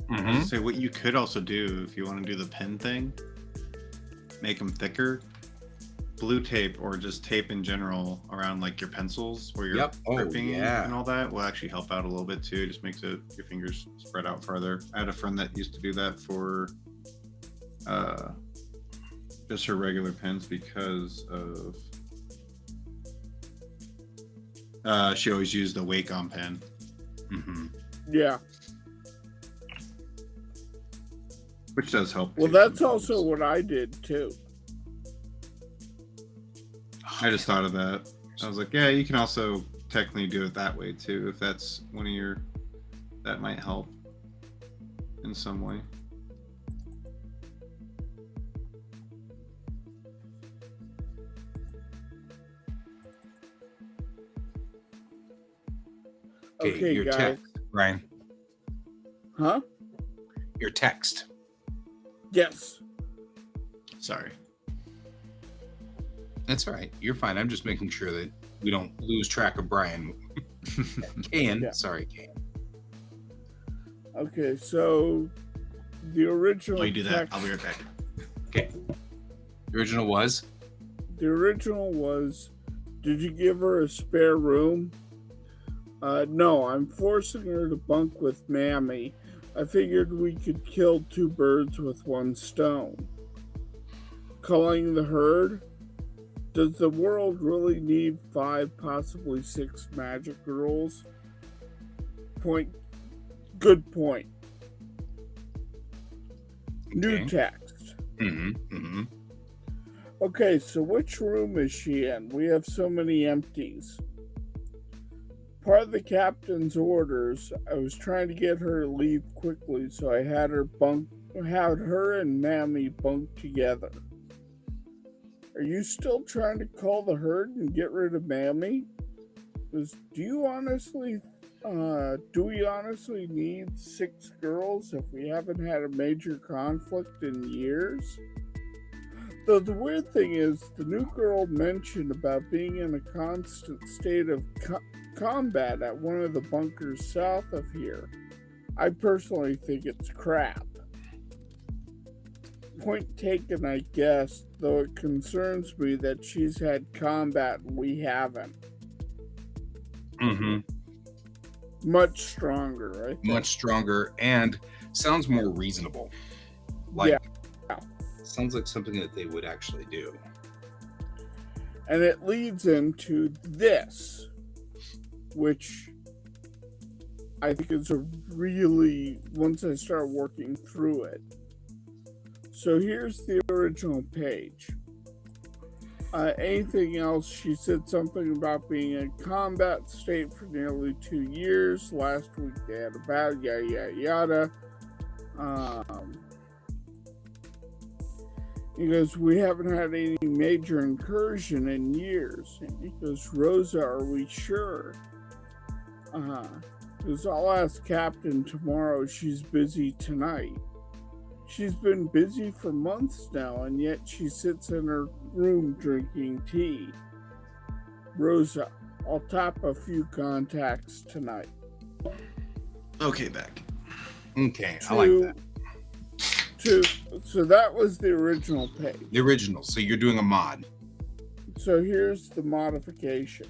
Mm-hmm. So what you could also do, if you want to do the pen thing, make them thicker. Blue tape or just tape in general around like your pencils where you're gripping and all that will actually help out a little bit too. Just makes it your fingers spread out farther. I had a friend that used to do that for just her regular pens because of she always used the Wacom pen. Mm-hmm. Yeah. Which does help. Well, that's sometimes. Also what I did too. I just thought of that. I was like, yeah, you can also technically do it that way too, if that's one of your, that might help in some way. Okay, your guys. Text, Ryan. Huh? Your text. Yes. Sorry. That's all right. You're fine. I'm just making sure that we don't lose track of Brian. Kane. Yeah. Sorry, Kane. Okay, so the original. While you do that, I'll be right back. Okay. The original was? The original was, did you give her a spare room? No, I'm forcing her to bunk with Mammy. I figured we could kill two birds with one stone. Calling the herd? Does the world really need 5, possibly 6 magic girls? Good point. Okay. New text. Mm-hmm. Mm-hmm. Okay, so which room is she in? We have so many empties. Part of the captain's orders, I was trying to get her to leave quickly, so I had her and Mammy bunk together. Are you still trying to call the herd and get rid of Mammy? Because do we honestly need 6 girls if we haven't had a major conflict in years? Though the weird thing is, the new girl mentioned about being in a constant state of combat at one of the bunkers south of here. I personally think it's crap. Point taken, I guess, though it concerns me that she's had combat and we haven't. Mm-hmm. Much stronger, I think. Much stronger and sounds more reasonable. Like, yeah. Sounds like something that they would actually do. And it leads into this, which I think is a really, once I start working through it. So here's the original page. Anything else? She said something about being in combat state for nearly 2 years. Last week they had a battle, yada, yada, yada. He goes, we haven't had any major incursion in years. And he goes, Rosa, are we sure? Because I'll ask Captain tomorrow. She's busy tonight. She's been busy for months now, and yet she sits in her room drinking tea. Rosa, I'll tap a few contacts tonight. Okay, back. Okay, I like that. So that was the original page. The original. So you're doing a mod. So here's the modification.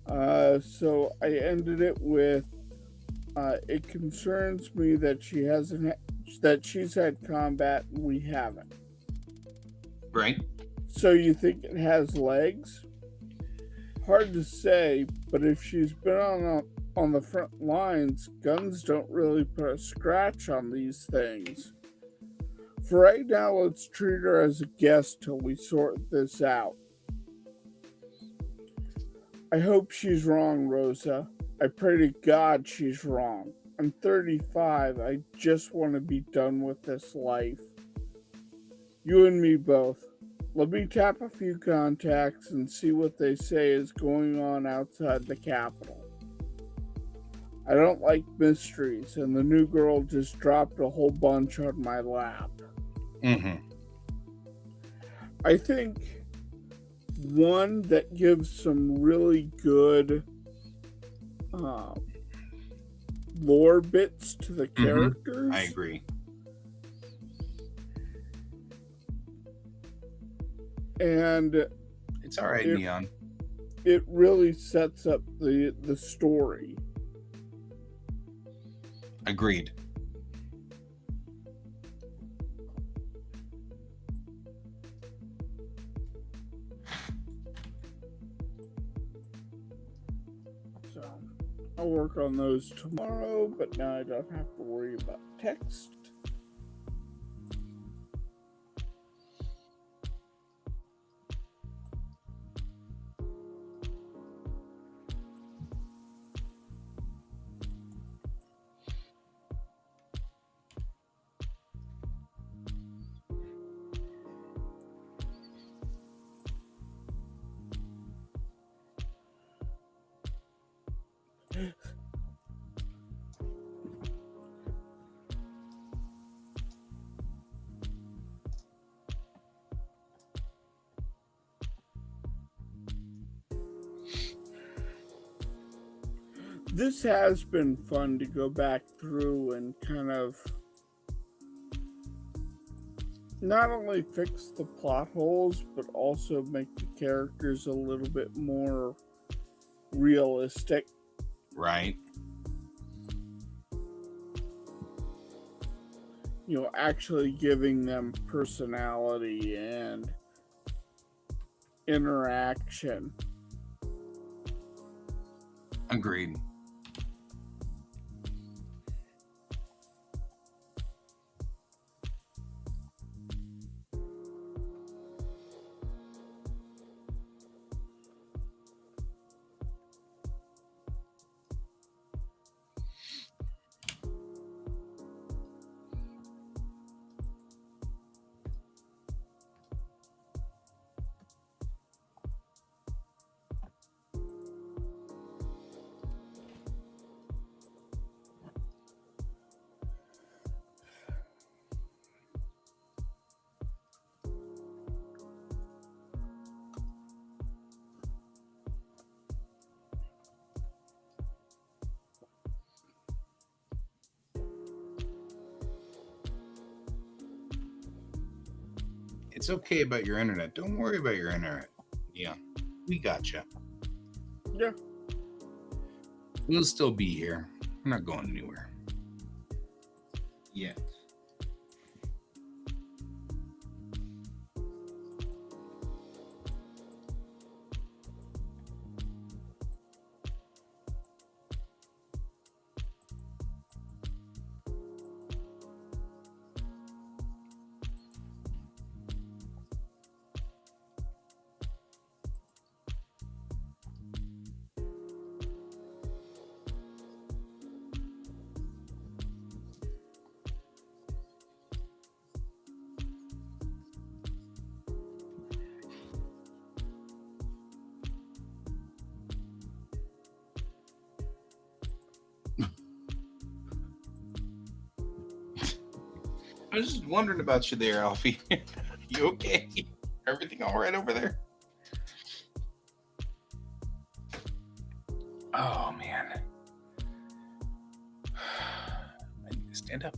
So I ended it with, it concerns me that she's had combat and we haven't. Right. So you think it has legs? Hard to say, but if she's been on the front lines, guns don't really put a scratch on these things. For right now, let's treat her as a guest till we sort this out. I hope she's wrong, Rosa. I pray to God she's wrong. I'm 35. I just want to be done with this life. You and me both. Let me tap a few contacts and see what they say is going on outside the capital. I don't like mysteries, and the new girl just dropped a whole bunch on my lap. Mm-hmm. I think one that gives some really good lore bits to the characters. I agree. And it's all right, Neon. It really sets up the story. Agreed. So I'll work on those tomorrow, but now I don't have to worry about text. This has been fun to go back through and kind of not only fix the plot holes, but also make the characters a little bit more realistic. Right. You know, actually giving them personality and interaction. Agreed. It's okay about your internet. Don't worry about your internet. Yeah, we got you. Yeah. We'll still be here. We're not going anywhere. Yet. I was just wondering about you there, Alfie. You okay? Everything all right over there? Oh, man. I need to stand up.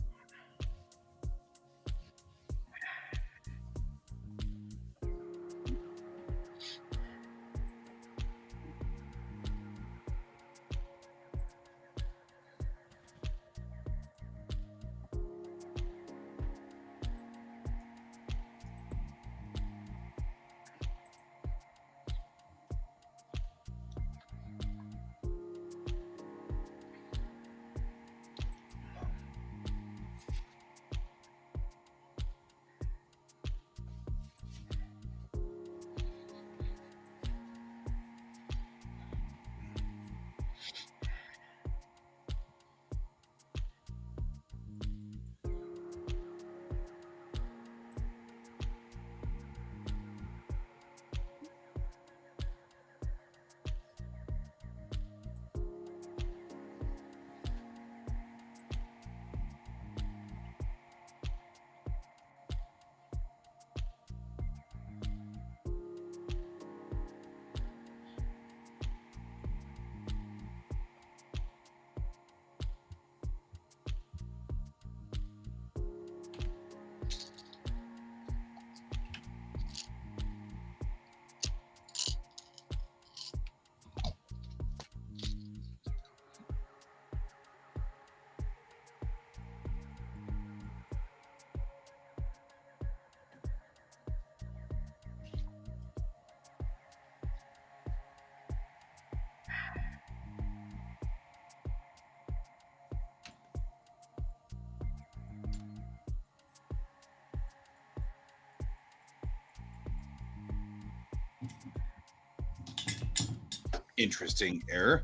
Interesting error.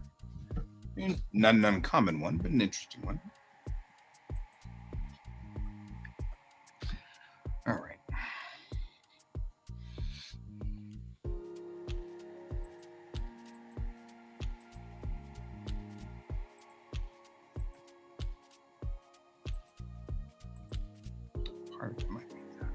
Not an uncommon one, but an interesting one. All right. Part of it might be that.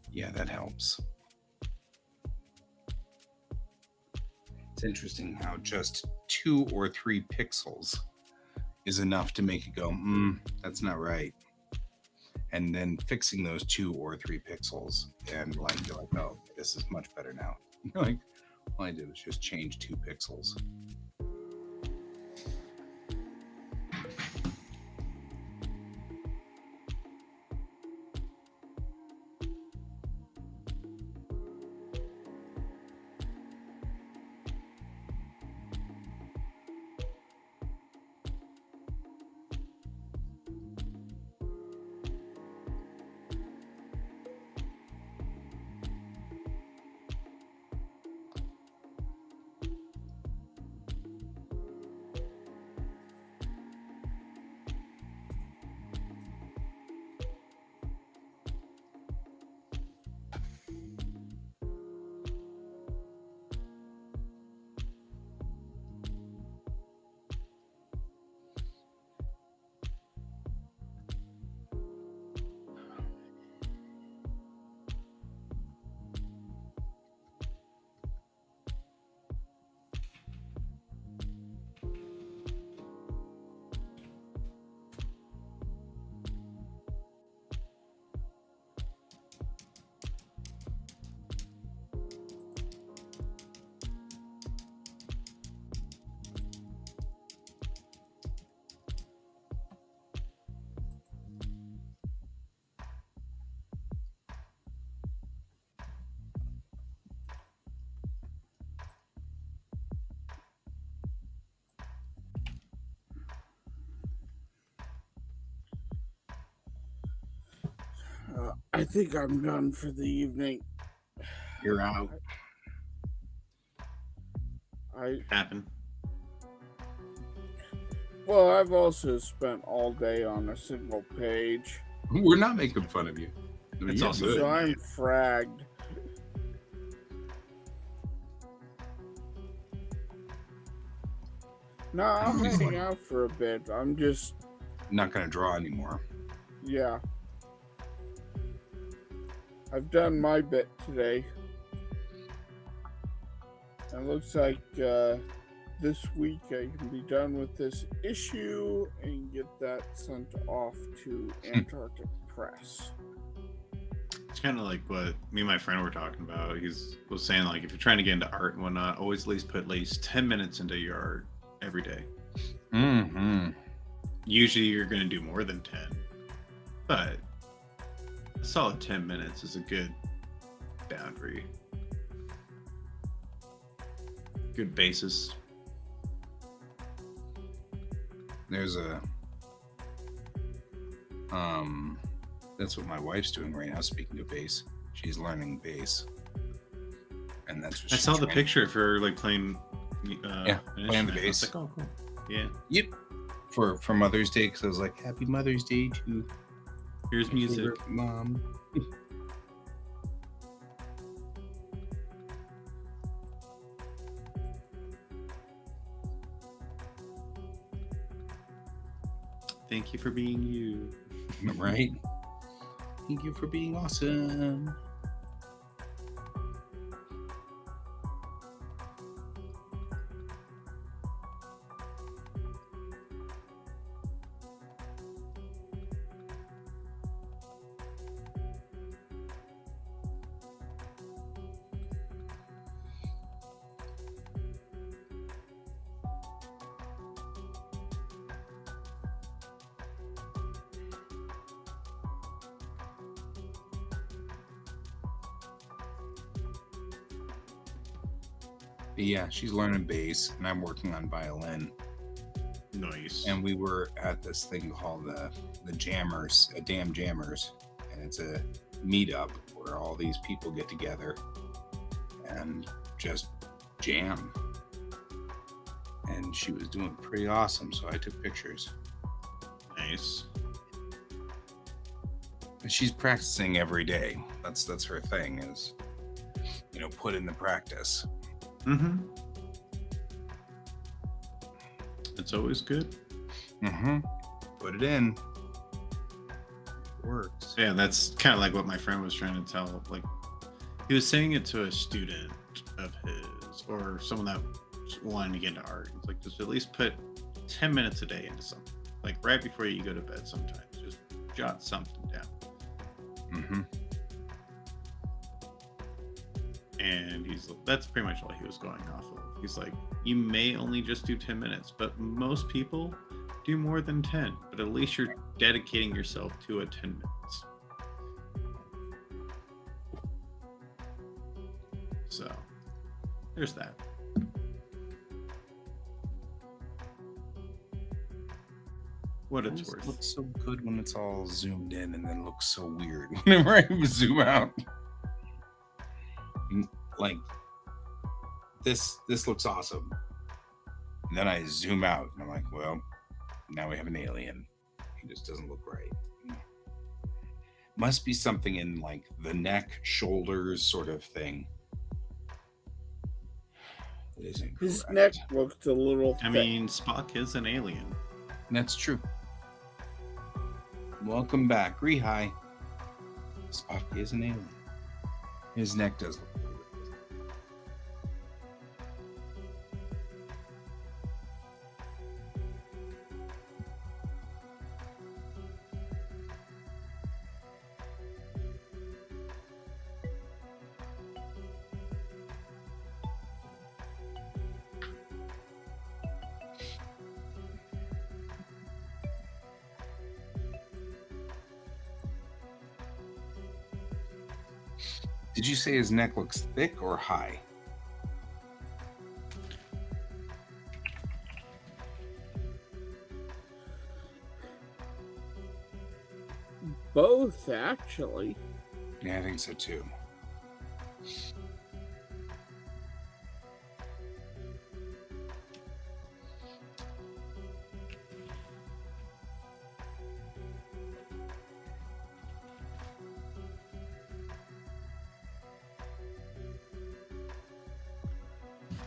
Yeah, that helps. It's interesting how just 2 or 3 pixels is enough to make it go, that's not right. And then fixing those 2 or 3 pixels and like, you're like, oh, this is much better now. You're like, all I did was just change 2 pixels. I think I'm done for the evening. You're out. Happen. Well, I've also spent all day on a single page. We're not making fun of you. It's You're also good. So I'm fragged. No, I'm hanging out for a bit. I'm just, not going to draw anymore. yeah. I've done my bit today. It looks like this week I can be done with this issue and get that sent off to Antarctic Press. It's kind of like what me and my friend were talking about. He was saying, like, if you're trying to get into art and whatnot, always at least 10 minutes into your art every day. Mm-hmm. Usually you're going to do more than 10, but a solid 10 minutes is a good boundary. Good basis. There's a that's what my wife's doing right now. Speaking of bass, she's learning bass, and that's what I she's saw the trying- picture of her like playing Yeah, an playing the instrument. I was bass. like, oh, cool. Yeah. Yep. For Mother's Day, because I was like, Happy Mother's Day to Here's my music. favorite mom. Thank you for being you. Right? Thank you for being awesome. But yeah, she's learning bass, and I'm working on violin. Nice. And we were at this thing called the Jammers, Damn Jammers, and it's a meetup where all these people get together and just jam. And she was doing pretty awesome, so I took pictures. Nice. And she's practicing every day. That's her thing, is put in the practice. Mm-hmm. It's always good. Mm-hmm. Put it in. It works. Yeah, that's kind of like what my friend was trying to tell. Like, he was saying it to a student of his or someone that was wanting to get into art. It's like, just at least put 10 minutes a day into something. Like, right before you go to bed sometimes. Just jot something down. Mm-hmm. And that's pretty much all he was going off of. He's like, you may only just do 10 minutes, but most people do more than 10. But at least you're dedicating yourself to a 10 minutes. So, there's that. What it's It worth. looks so good when it's all zoomed in, and then looks so weird whenever I zoom out. Like this looks awesome. And then I zoom out, and I'm like, well, now we have an alien. He just doesn't look right. Must be something in like the neck, shoulders sort of thing. It isn't His correct. neck looks a little thick. I mean, Spock is an alien. That's true. Welcome back, Rehai. Spock is an alien. His neck does look weird. Did you say his neck looks thick or high? Both, actually. Yeah, I think so too.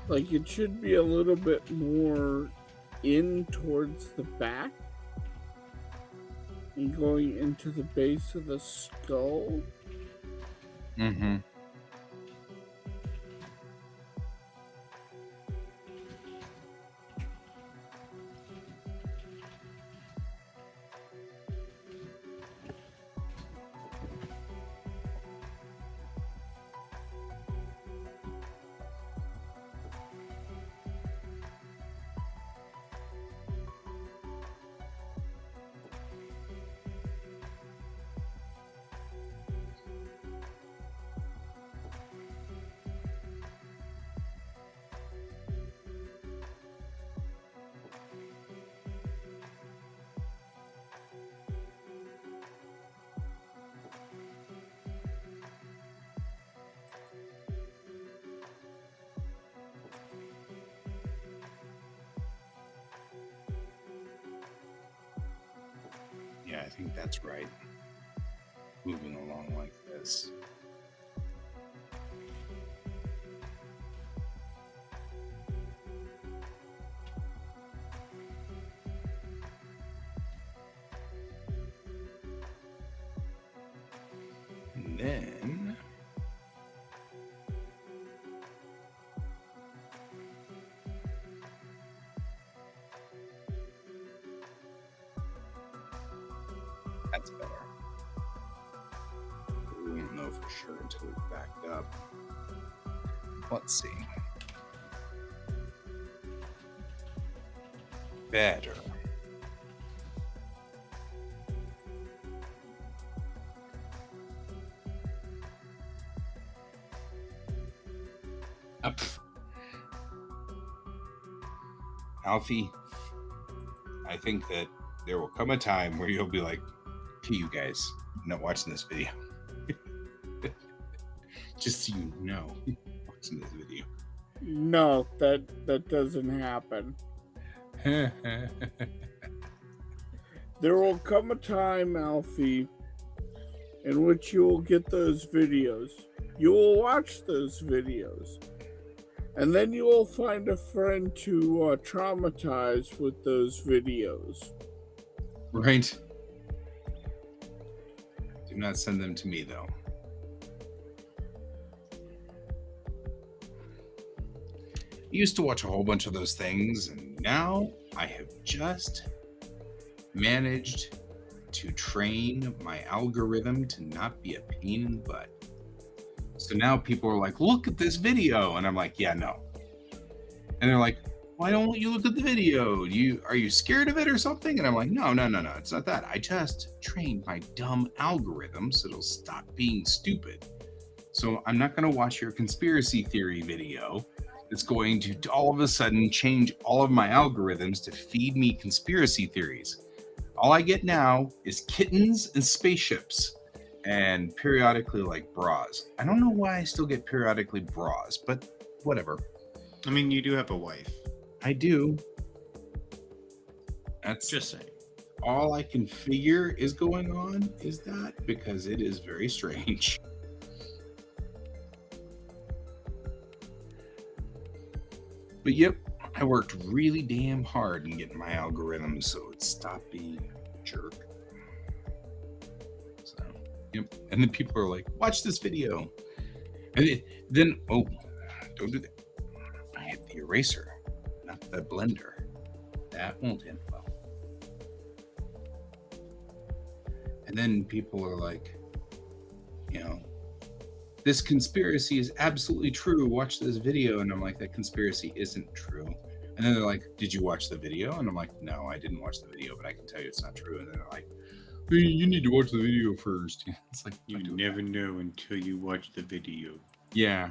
Like, it should be a little bit more in towards the back and going into the base of the skull. Mm-hmm. Yeah, I think that's right. Moving along like this. And then that's better. We won't know for sure until we backed up. Let's see. Better. Up. Alfie, I think that there will come a time where you'll be like, "Okay, you guys, I'm not watching this video." Just so you know, watching this video. No, that doesn't happen. There will come a time, Alfie, in which you will get those videos. You will watch those videos. And then you will find a friend to traumatize with those videos. Right. Do not send them to me, though. I used to watch a whole bunch of those things, and now I have just managed to train my algorithm to not be a pain in the butt. So now people are like, "Look at this video," and I'm like, "Yeah, no." And they're like, "Why don't you look at the video? Are you scared of it or something?" And I'm like, "No, it's not that. I just trained my dumb algorithm so it'll stop being stupid. So I'm not going to watch your conspiracy theory video. It's going to all of a sudden change all of my algorithms to feed me conspiracy theories. All I get now is kittens and spaceships and periodically like bras. I don't know why I still get periodically bras, but whatever. I mean, you do have a wife. I do. That's Just saying. all I can figure is going on is that, because it is very strange. But yep, I worked really damn hard in getting my algorithm so it stopped being a jerk. So, yep. And then people are like, "Watch this video." And then, oh, don't do that. I hit the eraser, not the blender. That won't end well. And then people are like, "This conspiracy is absolutely true. Watch this video." And I'm like, "That conspiracy isn't true." And then they're like, "Did you watch the video?" And I'm like, "No, I didn't watch the video, but I can tell you it's not true." And they're like, "Hey, you need to watch the video first." It's like, You never know until you watch the video. yeah.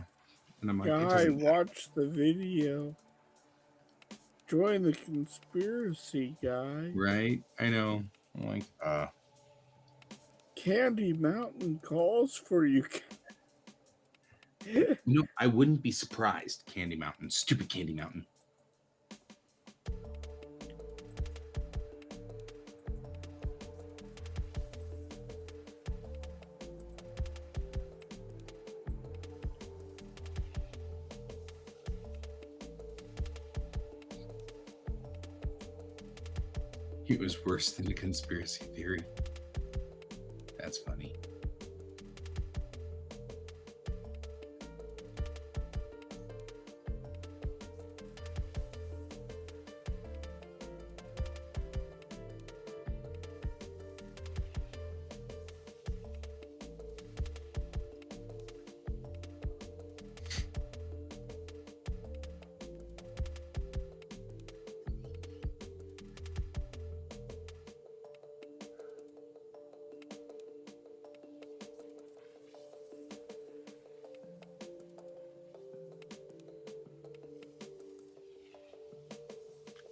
And I'm like, Guy, watch the video. Join the conspiracy, guy. right? I know. I'm like, Candy Mountain calls for you. You know, I wouldn't be surprised. Candy Mountain, stupid Candy Mountain. It was worse than a conspiracy theory. That's funny.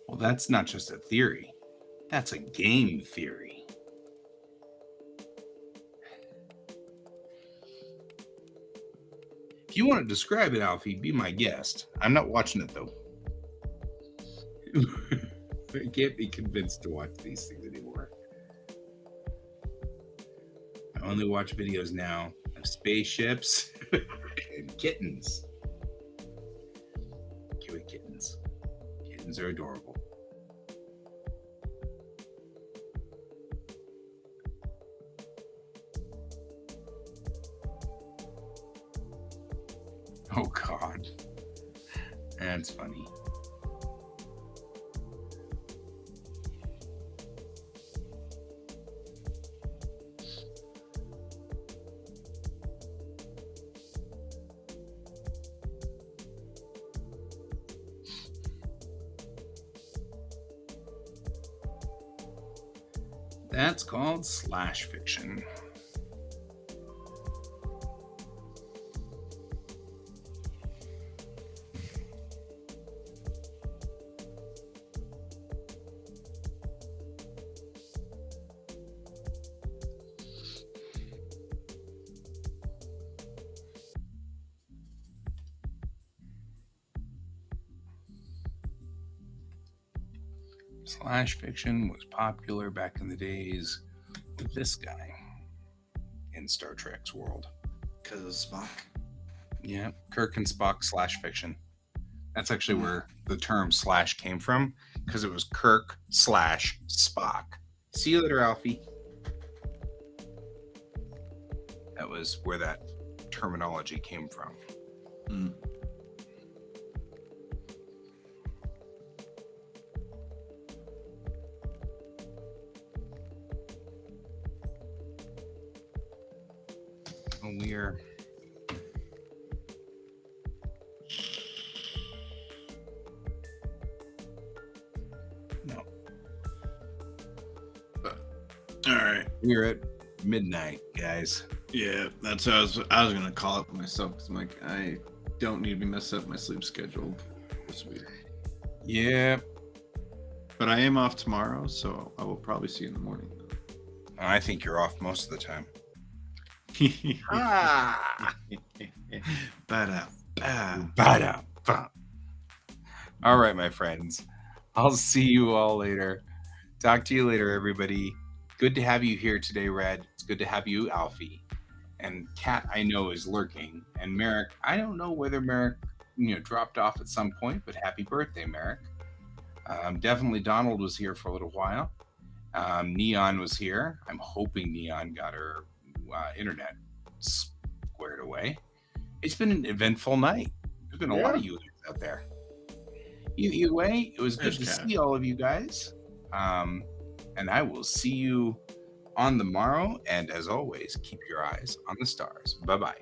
Well, that's not just a theory. That's a game theory. If you want to describe it, Alfie, be my guest. I'm not watching it, though. I can't be convinced to watch these things anymore. I only watch videos now of spaceships and kittens. Cute kittens. Kittens are adorable. Oh, God. That's funny. That's called slash fiction. Slash fiction was popular back in the days with this guy in Star Trek's world. Because of Spock. Yeah, Kirk and Spock slash fiction. That's actually where the term slash came from, because it was Kirk slash Spock. See you later, Alfie. That was where that terminology came from. Mm. We're no. All right. We're at midnight, guys. Yeah, that's how I was gonna call it myself because I'm like, I don't need to be messing up my sleep schedule this week. Yeah. But I am off tomorrow, so I will probably see you in the morning. I think you're off most of the time. All right, my friends. I'll see you all later. Talk to you later, everybody. Good to have you here today, Red. It's good to have you, Alfie. And Kat, I know, is lurking. And Merrick, I don't know whether Merrick, dropped off at some point, but happy birthday, Merrick. Definitely Donald was here for a little while. Neon was here. I'm hoping Neon got her internet squared away. It's been an eventful night. There's been a lot of you out there. Either way, it was good to see all of you guys. And I will see you on the morrow. And as always, keep your eyes on the stars. Bye-bye.